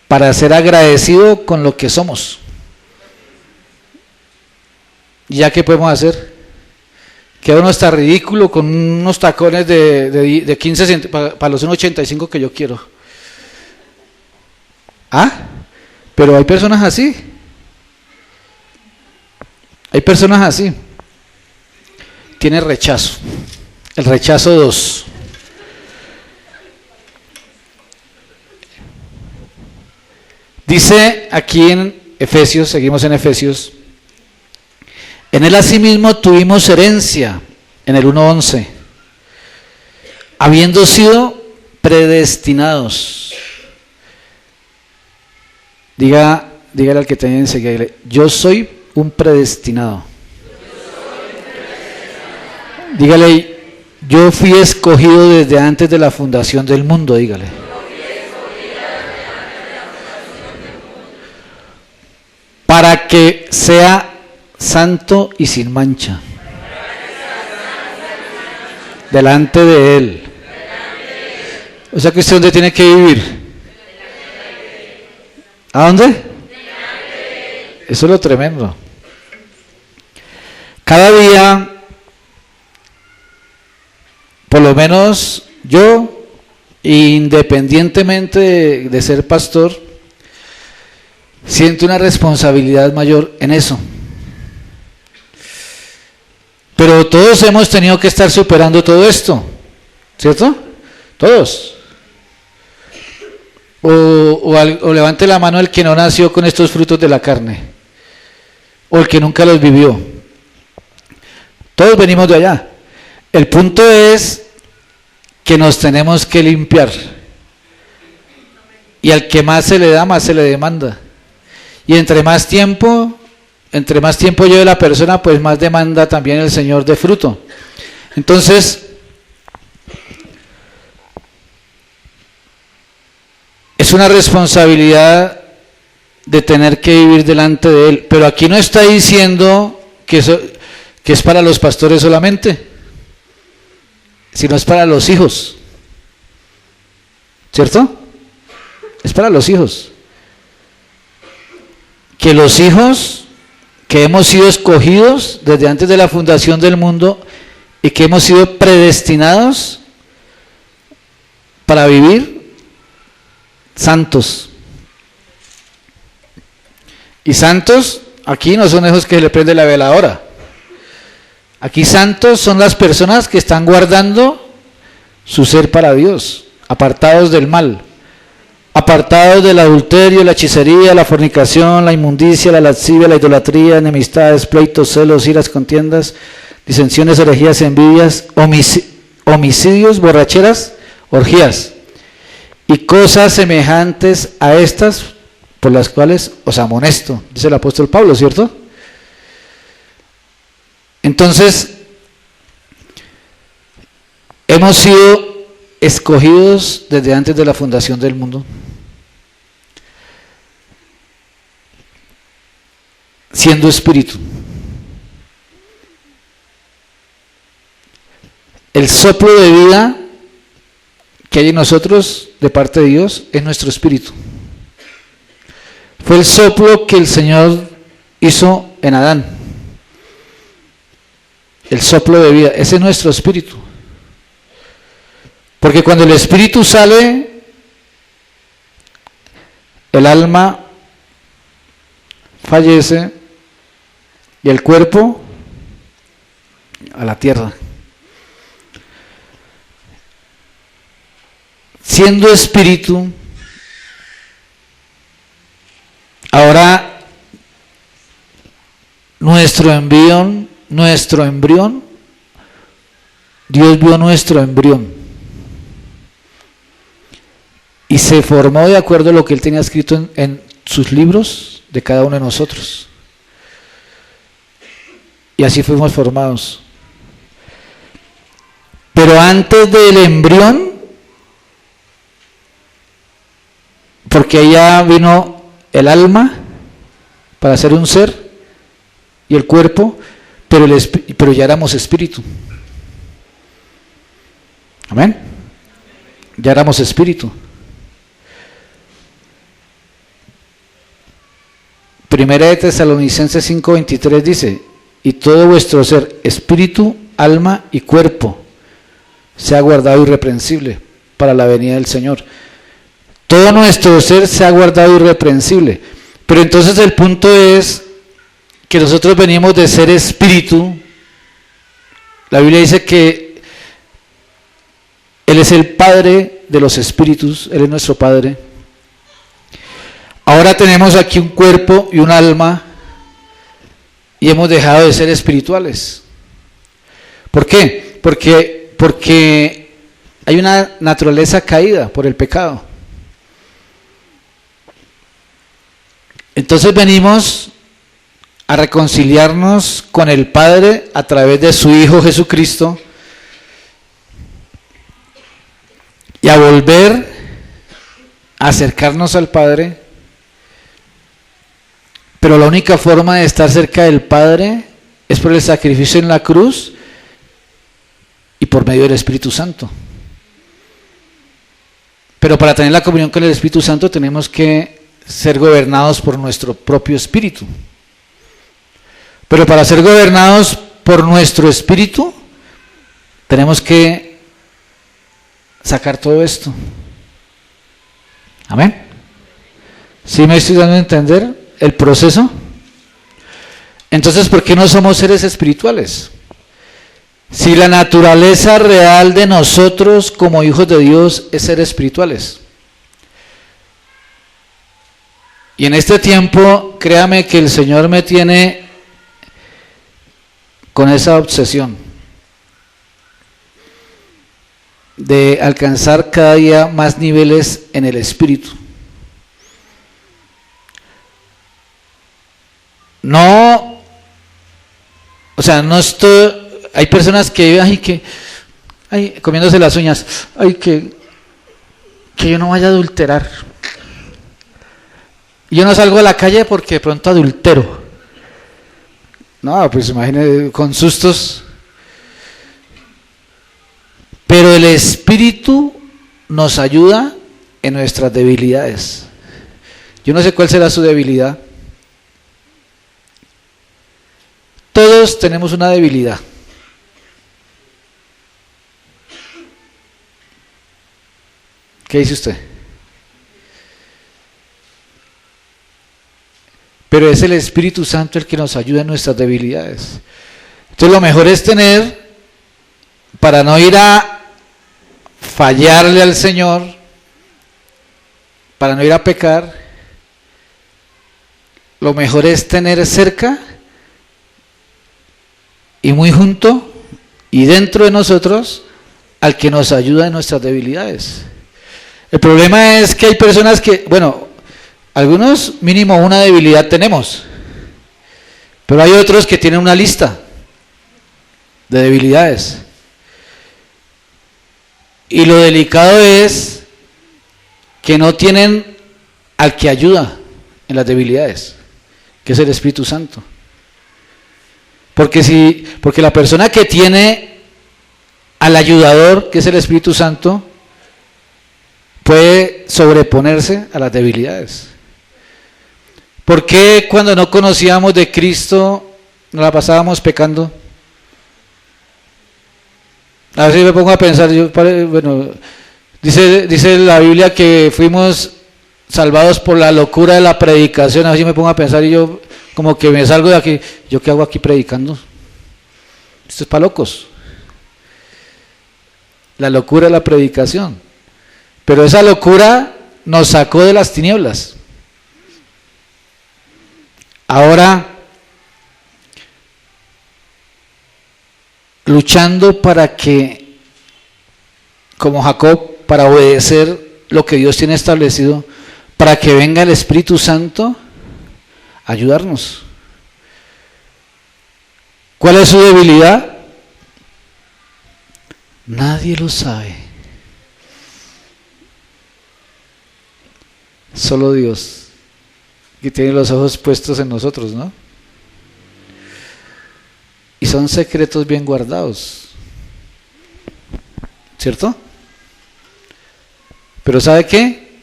para ser agradecido con lo que somos. ¿Ya qué podemos hacer? Queda uno está ridículo con unos tacones de 15 centímetros para los 1,85 que yo quiero. ¿Ah? Pero hay personas así. Hay personas así. Tiene rechazo. El rechazo 2. Dice aquí en Efesios, seguimos en Efesios, en él asimismo tuvimos herencia, en el 1:11, habiendo sido predestinados. Dígale al que tenga enseguida, yo soy un predestinado. Dígale, yo fui escogido desde antes de la fundación del mundo, dígale. Para que sea santo y sin mancha delante de Él. O sea que usted, ¿dónde tiene que vivir? ¿A dónde? Eso es lo tremendo. Cada día, por lo menos yo, independientemente de ser pastor, siento una responsabilidad mayor en eso. Pero todos hemos tenido que estar superando todo esto, ¿cierto? Todos. O levante la mano el que no nació con estos frutos de la carne, o el que nunca los vivió. Todos venimos de allá. El punto es que nos tenemos que limpiar. Y al que más se le da, más se le demanda. Y entre más tiempo lleve la persona, pues más demanda también el Señor de fruto. Entonces, es una responsabilidad de tener que vivir delante de Él. Pero aquí no está diciendo que es para los pastores solamente, sino es para los hijos. ¿Cierto? Es para los hijos. Que los hijos que hemos sido escogidos desde antes de la fundación del mundo y que hemos sido predestinados para vivir santos. Y santos, aquí no son esos que le prende la veladora. Aquí santos son las personas que están guardando su ser para Dios. apartados del mal, apartados del adulterio, la hechicería, la fornicación, la inmundicia, la lascivia, la idolatría, enemistades, pleitos, celos, iras, contiendas, disensiones, herejías, envidias, homicidios, borracheras, orgías y cosas semejantes a estas, por las cuales os amonesto, dice el apóstol Pablo, ¿cierto? Entonces, hemos sido escogidos desde antes de la fundación del mundo, siendo espíritu. El soplo de vida que hay en nosotros de parte de Dios es nuestro espíritu. Fue el soplo que el Señor hizo en Adán. El soplo de vida, ese es nuestro espíritu. Porque cuando el espíritu sale, el alma fallece y el cuerpo a la tierra. Siendo espíritu, ahora nuestro embrión, Dios vio nuestro embrión y se formó de acuerdo a lo que Él tenía escrito en sus libros de cada uno de nosotros. Y así fuimos formados. Pero antes del embrión, porque allá vino el alma para ser un ser y el cuerpo, pero ya éramos espíritu. Amén. Ya éramos espíritu. Primera de Tesalonicenses 5:23 dice: y todo vuestro ser, espíritu, alma y cuerpo, sea guardado irreprensible para la venida del Señor. Todo nuestro ser se ha guardado irreprensible. Pero entonces el punto es que nosotros venimos de ser espíritu. La Biblia dice que Él es el Padre de los espíritus, Él es nuestro Padre. Ahora tenemos aquí un cuerpo y un alma y hemos dejado de ser espirituales. ¿Por qué? Porque hay una naturaleza caída por el pecado. Entonces venimos a reconciliarnos con el Padre a través de su Hijo Jesucristo y a volver a acercarnos al Padre. Pero la única forma de estar cerca del Padre es por el sacrificio en la cruz y por medio del Espíritu Santo. Pero para tener la comunión con el Espíritu Santo tenemos que ser gobernados por nuestro propio espíritu. Pero para ser gobernados por nuestro espíritu tenemos que sacar todo esto. Amén. ¿Sí me estoy dando a entender el proceso? Entonces, ¿por qué no somos seres espirituales? Si la naturaleza real de nosotros como hijos de Dios es ser espirituales. Y en este tiempo, créame que el Señor me tiene con esa obsesión de alcanzar cada día más niveles en el espíritu. No, o sea, no estoy, hay personas que comiéndose las uñas, que yo no vaya a adulterar. Yo no salgo a la calle porque de pronto adultero. No, pues imagínate, con sustos. Pero el Espíritu nos ayuda en nuestras debilidades. Yo no sé cuál será su debilidad. Todos tenemos una debilidad. ¿Qué dice usted? Pero es el Espíritu Santo el que nos ayuda en nuestras debilidades. Entonces lo mejor es tener, para no ir a fallarle al Señor, para no ir a pecar, lo mejor es tener cerca y muy junto y dentro de nosotros al que nos ayuda en nuestras debilidades. El problema es que hay personas que, bueno, algunos mínimo una debilidad tenemos, pero hay otros que tienen una lista de debilidades. Y lo delicado es que no tienen al que ayuda en las debilidades, que es el Espíritu Santo. Porque la persona que tiene al ayudador, que es el Espíritu Santo, puede sobreponerse a las debilidades. ¿Por qué cuando no conocíamos de Cristo nos la pasábamos pecando? A veces me pongo a pensar, bueno, dice la Biblia que fuimos salvados por la locura de la predicación. A veces me pongo a pensar y yo como que me salgo de aquí. ¿Yo qué hago aquí predicando? Esto es para locos. La locura de la predicación. Pero esa locura nos sacó de las tinieblas. Ahora, luchando para que, como Jacob, para obedecer lo que Dios tiene establecido, para que venga el Espíritu Santo a ayudarnos. ¿Cuál es su debilidad? Nadie lo sabe. Solo Dios, que tiene los ojos puestos en nosotros, ¿no? Y son secretos bien guardados, ¿cierto? Pero ¿sabe qué?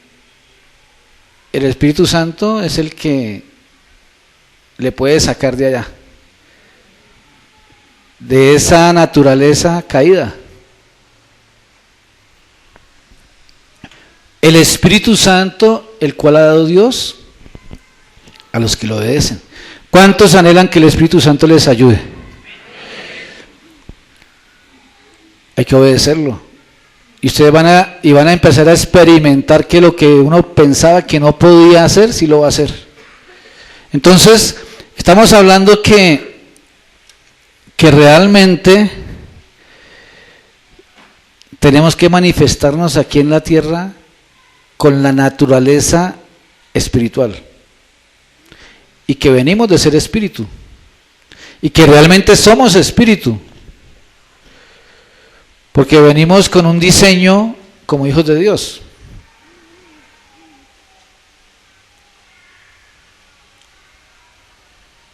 El Espíritu Santo es el que le puede sacar de allá, de esa naturaleza caída. El Espíritu Santo, el cual ha dado Dios a los que lo obedecen. ¿Cuántos anhelan que el Espíritu Santo les ayude? Hay que obedecerlo. Y ustedes van a empezar a experimentar que lo que uno pensaba que no podía hacer, sí lo va a hacer. Entonces, estamos hablando que realmente tenemos que manifestarnos aquí en la tierra con la naturaleza espiritual. Y que venimos de ser espíritu. Y que realmente somos espíritu. Porque venimos con un diseño como hijos de Dios.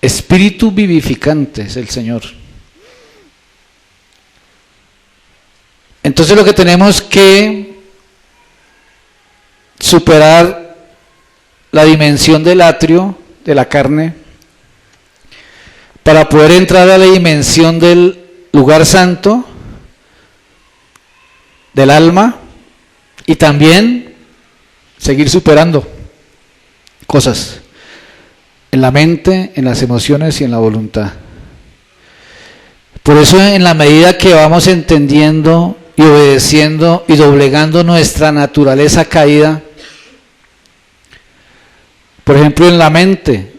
Espíritu vivificante es el Señor. Entonces lo que tenemos que superar la dimensión del atrio, de la carne, para poder entrar a la dimensión del lugar santo, del alma, y también seguir superando cosas en la mente, en las emociones y en la voluntad. Por eso, en la medida que vamos entendiendo y obedeciendo y doblegando nuestra naturaleza caída, por ejemplo en la mente,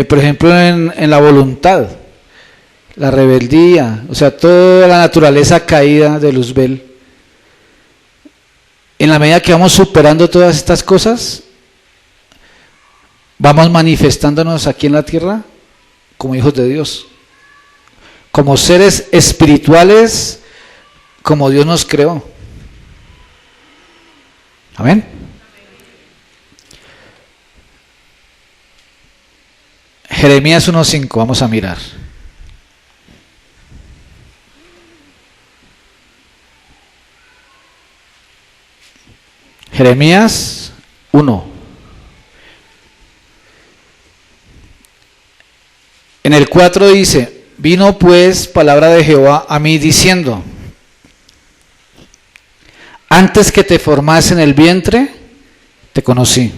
por ejemplo en la voluntad, la rebeldía, o sea, toda la naturaleza caída de Luzbel, en la medida que vamos superando todas estas cosas, vamos manifestándonos aquí en la tierra como hijos de Dios, como seres espirituales, como Dios nos creó. Amén. Jeremías 1:5, vamos a mirar. Jeremías 1. En el 4 dice: vino pues palabra de Jehová a mí diciendo: antes que te formase en el vientre, te conocí.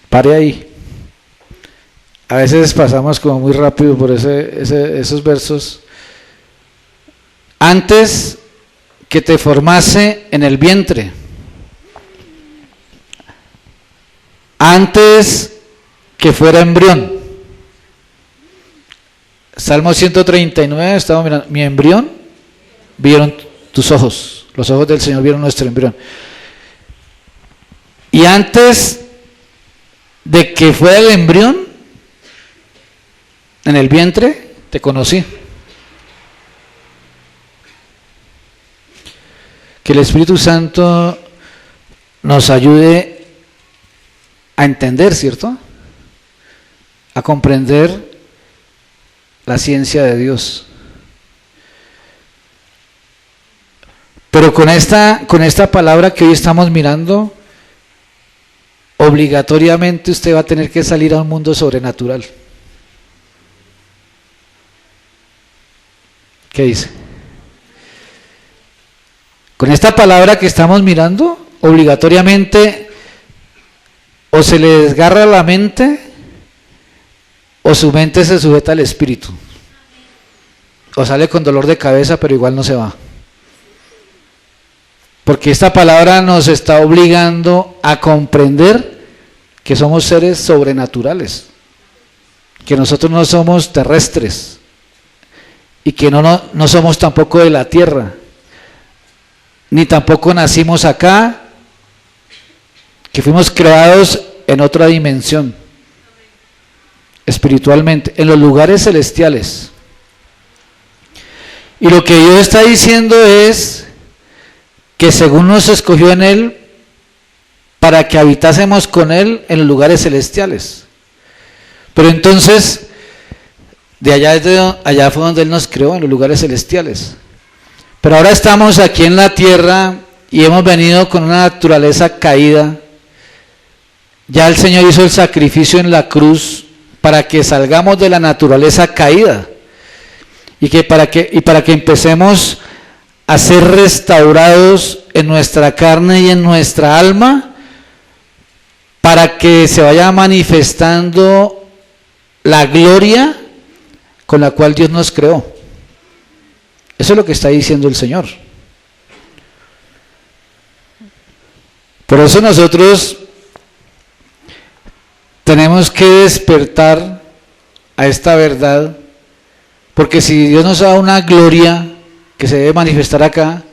Pare ahí. A veces pasamos como muy rápido por esos versos. Antes que te formase en el vientre, antes que fuera embrión. Salmo 139, estamos mirando, mi embrión vieron tus ojos, los ojos del Señor vieron nuestro embrión. Y antes de que fuera el embrión, en el vientre, te conocí. Que el Espíritu Santo nos ayude a entender, ¿cierto? A comprender la ciencia de Dios. Pero con esta palabra que hoy estamos mirando, obligatoriamente usted va a tener que salir a un mundo sobrenatural. ¿Qué dice? Con esta palabra que estamos mirando, obligatoriamente o se le desgarra la mente o su mente se sujeta al espíritu. O sale con dolor de cabeza, pero igual no se va. Porque esta palabra nos está obligando a comprender que somos seres sobrenaturales, que nosotros no somos terrestres y que no somos tampoco de la tierra, ni tampoco nacimos acá, que fuimos creados en otra dimensión, espiritualmente, en los lugares celestiales. Y lo que Dios está diciendo es que según nos escogió en Él, para que habitásemos con Él en los lugares celestiales. Pero entonces, de allá fue donde Él nos creó, en los lugares celestiales. Pero ahora estamos aquí en la tierra y hemos venido con una naturaleza caída. Ya el Señor hizo el sacrificio en la cruz para que salgamos de la naturaleza caída y para que empecemos a ser restaurados en nuestra carne y en nuestra alma, para que se vaya manifestando la gloria con la cual Dios nos creó. Eso es lo que está diciendo el Señor. Por eso nosotros tenemos que despertar a esta verdad, porque si Dios nos da una gloria que se debe manifestar acá,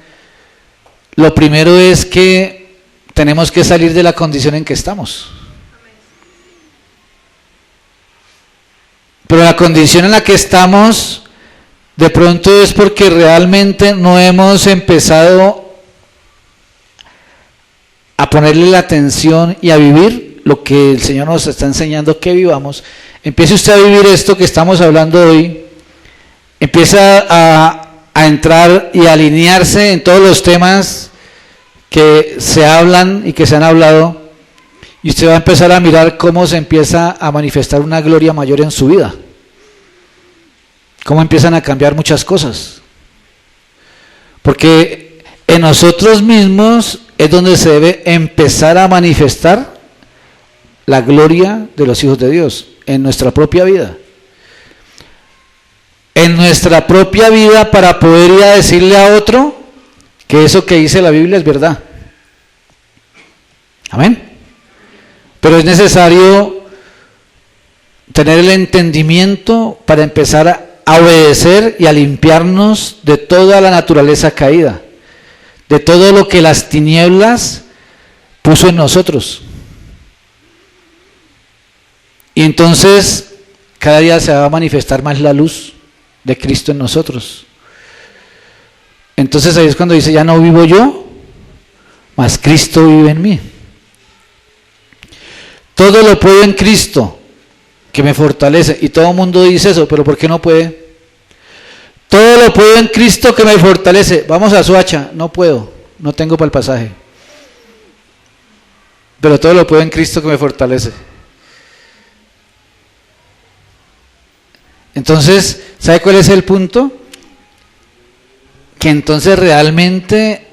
lo primero es que tenemos que salir de la condición en que estamos. Pero la condición en la que estamos, de pronto es porque realmente no hemos empezado a ponerle la atención y a vivir lo que el Señor nos está enseñando que vivamos. Empiece usted a vivir esto que estamos hablando hoy, empieza a entrar y a alinearse en todos los temas que se hablan y que se han hablado, y usted va a empezar a mirar cómo se empieza a manifestar una gloria mayor en su vida, cómo empiezan a cambiar muchas cosas, porque en nosotros mismos es donde se debe empezar a manifestar la gloria de los hijos de Dios, en nuestra propia vida. En nuestra propia vida, para poder ir a decirle a otro que eso que dice la Biblia es verdad. Amén. Pero es necesario tener el entendimiento para empezar a obedecer y a limpiarnos de toda la naturaleza caída, de todo lo que las tinieblas puso en nosotros. Y entonces cada día se va a manifestar más la luz de Cristo en nosotros. Entonces ahí es cuando dice, ya no vivo yo, mas Cristo vive en mí. Todo lo puedo en Cristo, que me fortalece. Y todo el mundo dice eso, pero ¿por qué no puede? Todo lo puedo en Cristo que me fortalece. Vamos a Soacha, no puedo, no tengo para el pasaje. Pero todo lo puedo en Cristo que me fortalece. Entonces, ¿sabe cuál es el punto? Que entonces realmente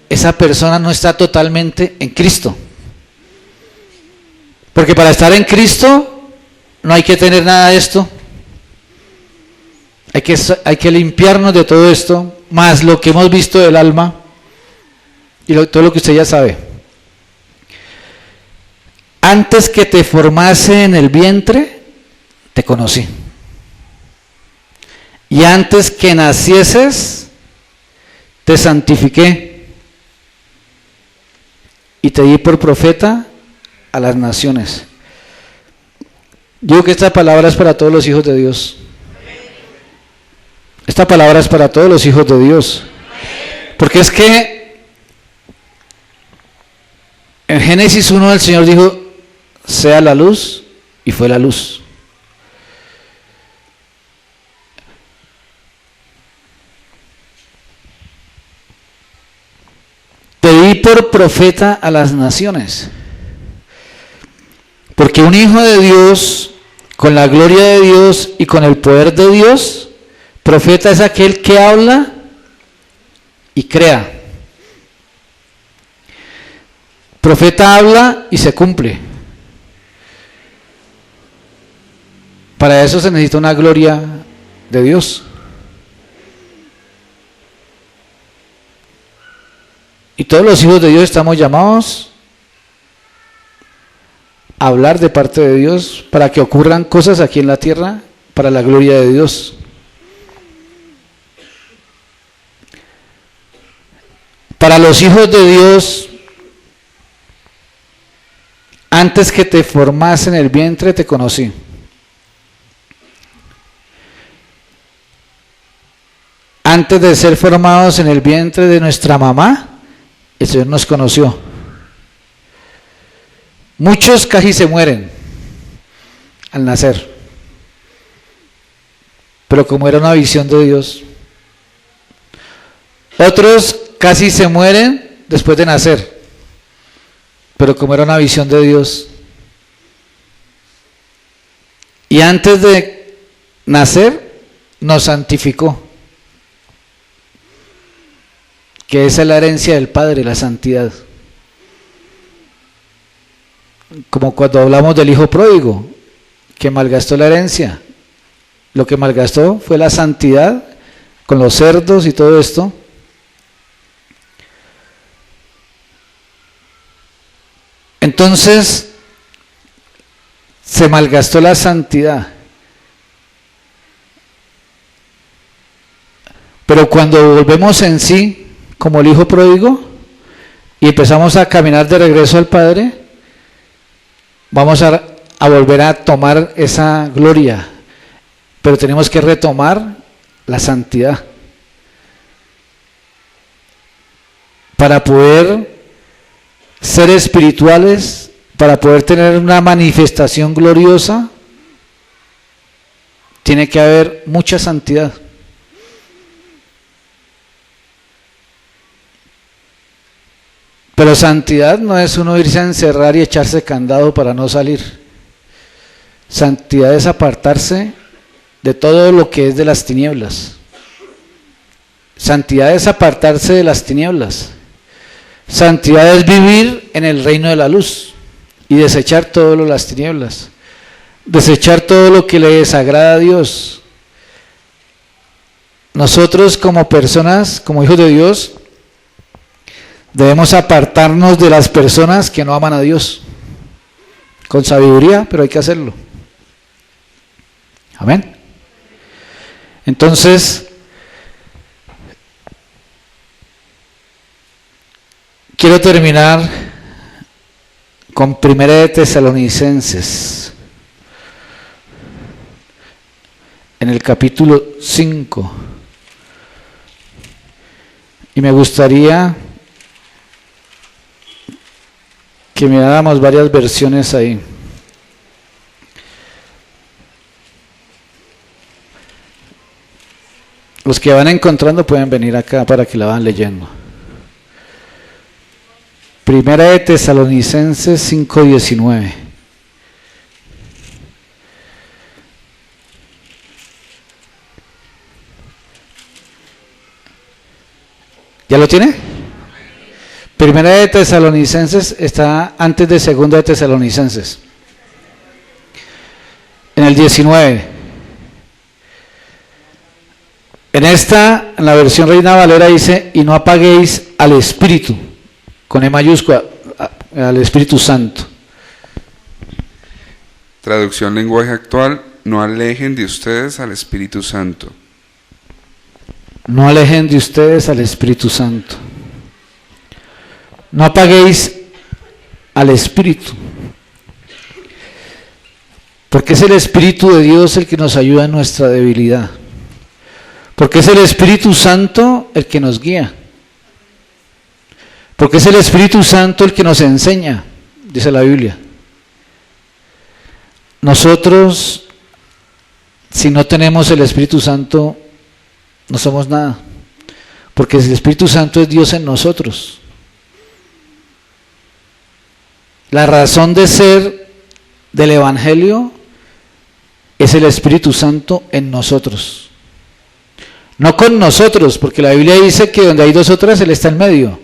esa persona no está totalmente en Cristo. Porque para estar en Cristo no hay que tener nada de esto. Hay que limpiarnos de todo esto, más lo que hemos visto del alma, y todo lo que usted ya sabe. Antes que te formase en el vientre, te conocí. Y antes que nacieses, te santifiqué. Y te di por profeta a las naciones. Digo que esta palabra es para todos los hijos de Dios. Esta palabra es para todos los hijos de Dios. Porque es que en Génesis 1 el Señor dijo, sea la luz, y fue la luz. Te di por profeta a las naciones. Porque un hijo de Dios, con la gloria de Dios y con el poder de Dios, profeta es aquel que habla y crea. Profeta habla y se cumple. Para eso se necesita una gloria de Dios. Y todos los hijos de Dios estamos llamados a hablar de parte de Dios para que ocurran cosas aquí en la tierra para la gloria de Dios. Para los hijos de Dios, antes que te formase en el vientre te conocí. Antes de ser formados en el vientre de nuestra mamá, el Señor nos conoció. Muchos casi se mueren al nacer, pero como era una visión de Dios. Otros casi se mueren después de nacer, pero como era una visión de Dios. Y antes de nacer nos santificó, que esa es la herencia del Padre, la santidad. Como cuando hablamos del hijo pródigo, que malgastó la herencia. Lo que malgastó fue la santidad con los cerdos y todo esto. Entonces, se malgastó la santidad. Pero cuando volvemos en sí, como el hijo pródigo, y empezamos a caminar de regreso al Padre, vamos a volver a tomar esa gloria, pero tenemos que retomar la santidad para poder ser espirituales, para poder tener una manifestación gloriosa. Tiene que haber mucha santidad. Pero santidad no es uno irse a encerrar y echarse candado para no salir. Santidad es apartarse de todo lo que es de las tinieblas. Santidad es apartarse de las tinieblas. Santidad es vivir en el reino de la luz y desechar todo lo de las tinieblas. Desechar todo lo que le desagrada a Dios. Nosotros como personas, como hijos de Dios, debemos apartarnos de las personas que no aman a Dios. Con sabiduría, pero hay que hacerlo. Amén. Entonces, quiero terminar con 1 de Tesalonicenses, en el capítulo 5. Y me gustaría que miráramos varias versiones ahí. Los que van encontrando pueden venir acá para que la van leyendo. 1 de Tesalonicenses 5:19. ¿Ya lo tiene? 1 de Tesalonicenses está antes de 2 de Tesalonicenses. En el 19. En la versión Reina Valera dice, y no apaguéis al Espíritu. con E mayúscula, al Espíritu Santo. Traducción lenguaje actual: no alejen de ustedes al Espíritu Santo. No alejen de ustedes al Espíritu Santo. No apaguéis al Espíritu. Porque es el Espíritu de Dios el que nos ayuda en nuestra debilidad. Porque es el Espíritu Santo el que nos guía. Porque es el Espíritu Santo el que nos enseña, dice la Biblia. Nosotros, si no tenemos el Espíritu Santo, no somos nada. Porque el Espíritu Santo es Dios en nosotros. La razón de ser del Evangelio es el Espíritu Santo en nosotros. No con nosotros, porque la Biblia dice que donde hay dos o tres, Él está en medio.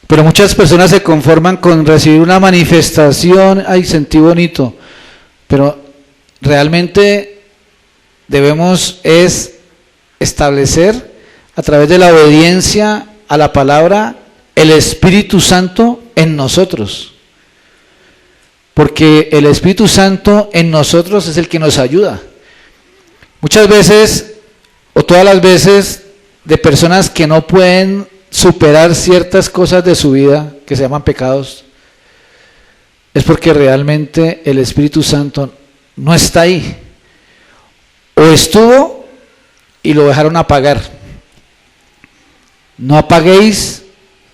Pero muchas personas se conforman con recibir una manifestación, ay, sentí bonito, pero realmente debemos es establecer a través de la obediencia a la palabra el Espíritu Santo en nosotros. Porque el Espíritu Santo en nosotros es el que nos ayuda. Muchas veces, o todas las veces, de personas que no pueden superar ciertas cosas de su vida, que se llaman pecados, es porque realmente el Espíritu Santo no está ahí. O estuvo y lo dejaron apagar. No apaguéis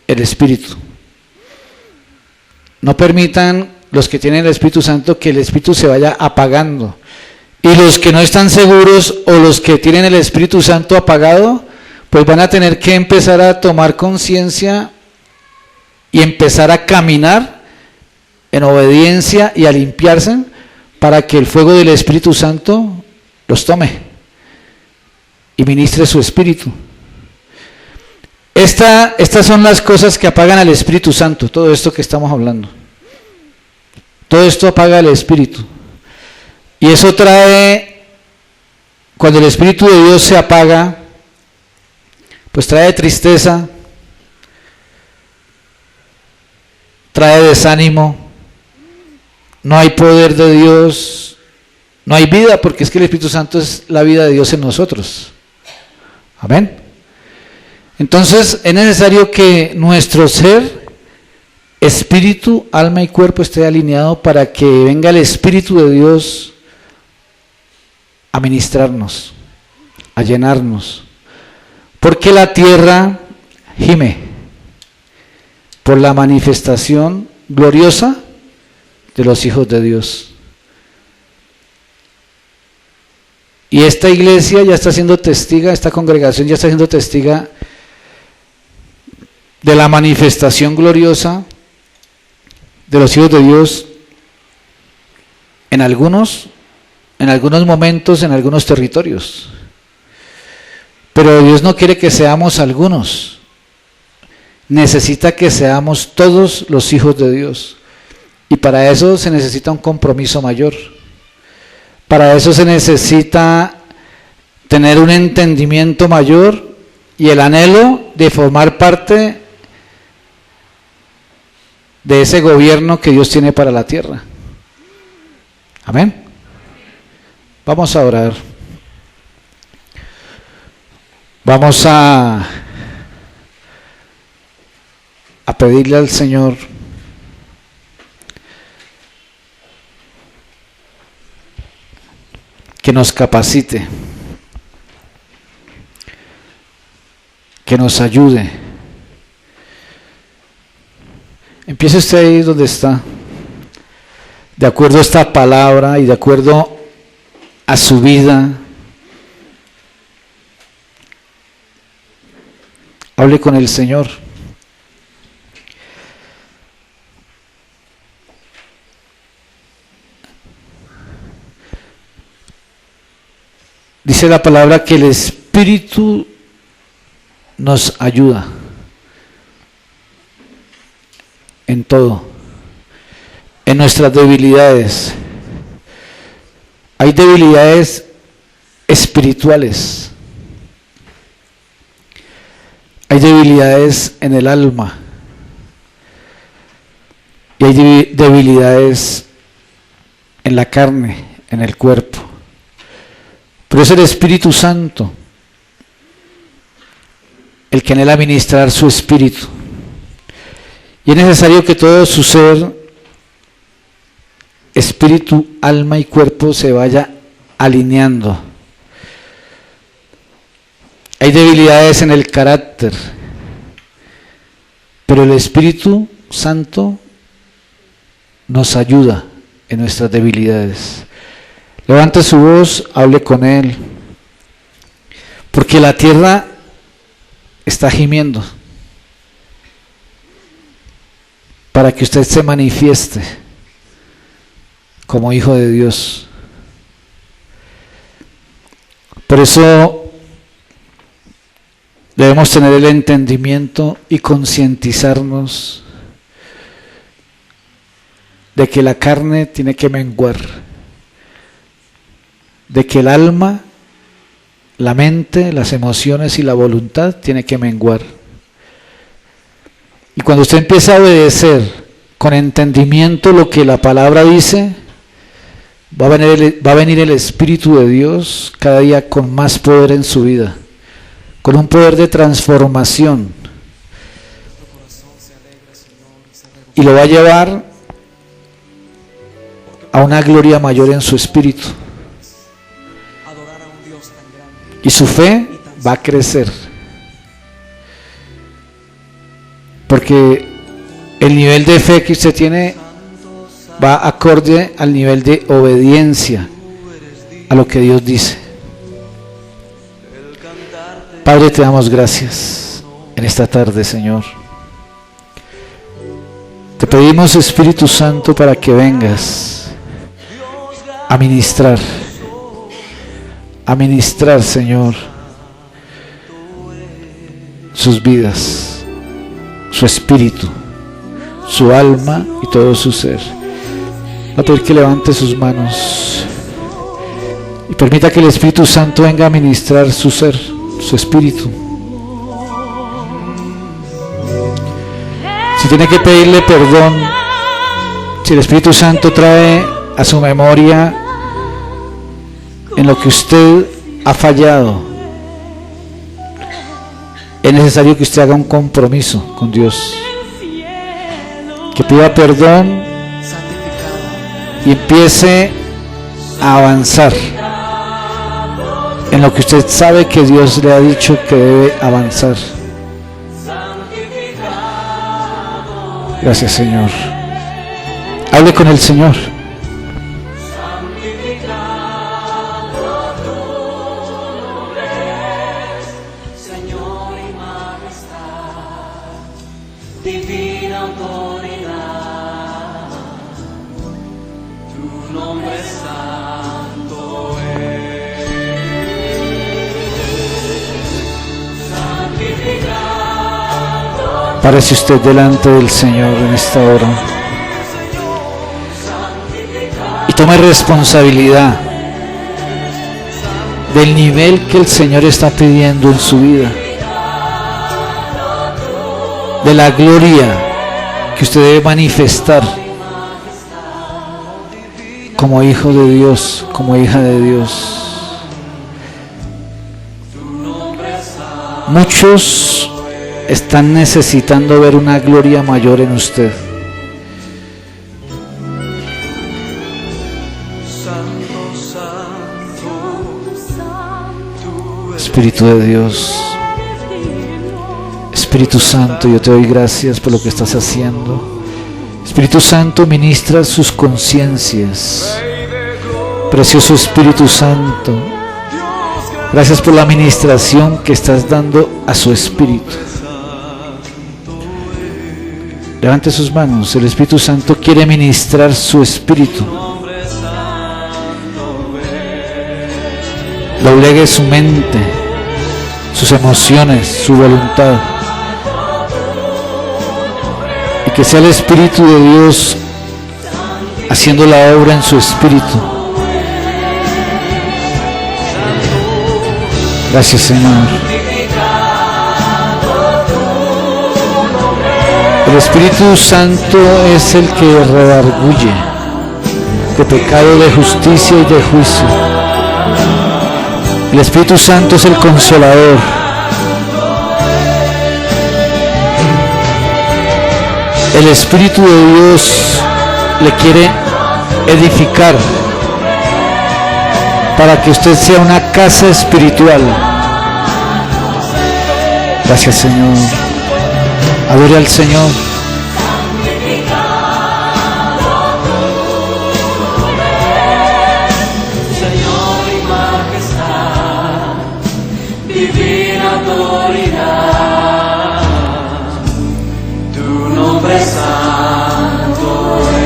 el Espíritu. No permitan los que tienen el Espíritu Santo que el Espíritu se vaya apagando. Y los que no están seguros o los que tienen el Espíritu Santo apagado, pues van a tener que empezar a tomar conciencia y empezar a caminar en obediencia y a limpiarse para que el fuego del Espíritu Santo los tome y ministre su Espíritu. Estas son las cosas que apagan al Espíritu Santo, todo esto que estamos hablando. Todo esto apaga el Espíritu. Y eso trae, cuando el Espíritu de Dios se apaga, pues trae tristeza, trae desánimo, no hay poder de Dios, no hay vida, porque es que el Espíritu Santo es la vida de Dios en nosotros. Amén. Entonces es necesario que nuestro ser, espíritu, alma y cuerpo esté alineado para que venga el Espíritu de Dios a ministrarnos, a llenarnos. Porque la tierra gime por la manifestación gloriosa de los hijos de Dios. Y esta iglesia ya está siendo testiga, esta congregación ya está siendo testiga de la manifestación gloriosa de los hijos de Dios en algunos momentos, en algunos territorios. Pero Dios no quiere que seamos algunos, necesita que seamos todos los hijos de Dios. Y para eso se necesita un compromiso mayor. Para eso se necesita tener un entendimiento mayor y el anhelo de formar parte de ese gobierno que Dios tiene para la tierra. Amén. Vamos a orar. Vamos a pedirle al Señor que nos capacite, que nos ayude. Empiece usted ahí donde está, de acuerdo a esta palabra y de acuerdo a su vida. Hable con el Señor. Dice la palabra que el Espíritu nos ayuda en todo, en nuestras debilidades. Hay debilidades espirituales, hay debilidades en el alma, Y hay debilidades en la carne, en el cuerpo. Pero es el Espíritu Santo el que anhela ministrar su espíritu. Y es necesario que todo su ser, espíritu, alma y cuerpo, se vaya alineando. Hay debilidades en el carácter, pero el Espíritu Santo nos ayuda en nuestras debilidades. Levante su voz, hable con Él, porque la tierra está gimiendo para que usted se manifieste como hijo de Dios. Por eso debemos tener el entendimiento y concientizarnos de que la carne tiene que menguar, de que el alma, la mente, las emociones y la voluntad tiene que menguar. Y cuando usted empieza a obedecer con entendimiento lo que la palabra dice, va a venir el Espíritu de Dios cada día con más poder en su vida, con un poder de transformación, y lo va a llevar a una gloria mayor en su espíritu, y su fe va a crecer, porque el nivel de fe que usted tiene va acorde al nivel de obediencia a lo que Dios dice. Padre, te damos gracias en esta tarde, Señor. Te pedimos, Espíritu Santo, para que vengas a ministrar, Señor, sus vidas, su espíritu, su alma y todo su ser. Va a pedir que levante sus manos y permita que el Espíritu Santo venga a ministrar su ser, su espíritu. Si tiene que pedirle perdón, si el Espíritu Santo trae a su memoria en lo que usted ha fallado, es necesario que usted haga un compromiso con Dios, que pida perdón y empiece a avanzar en lo que usted sabe que Dios le ha dicho que debe avanzar. Gracias, Señor. Hable con el Señor. Párese usted delante del Señor en esta hora y tome responsabilidad del nivel que el Señor está pidiendo en su vida, de la gloria que usted debe manifestar como hijo de Dios, como hija de Dios. Muchos están necesitando ver una gloria mayor en usted. Espíritu de Dios, Espíritu Santo, yo te doy gracias por lo que estás haciendo. Espíritu Santo, ministra sus conciencias. Precioso Espíritu Santo, gracias por la ministración que estás dando a su espíritu. Levante sus manos. El Espíritu Santo quiere ministrar su espíritu. Doblegue su mente, sus emociones, su voluntad. Y que sea el Espíritu de Dios haciendo la obra en su espíritu. Gracias, Señor. El El Espíritu Santo es el que redarguye de pecado, de justicia y de juicio. El Espíritu Santo es el consolador. El Espíritu de Dios le quiere edificar para que usted sea una casa espiritual. Gracias, Señor. Adore al Señor. Señor y majestad, divina autoridad, tu nombre santo es,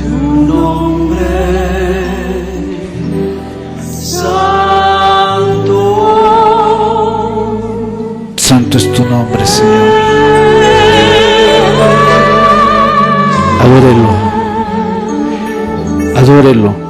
tu nombre santo. Santo es tu nombre, Señor. Adórelo. Adórelo.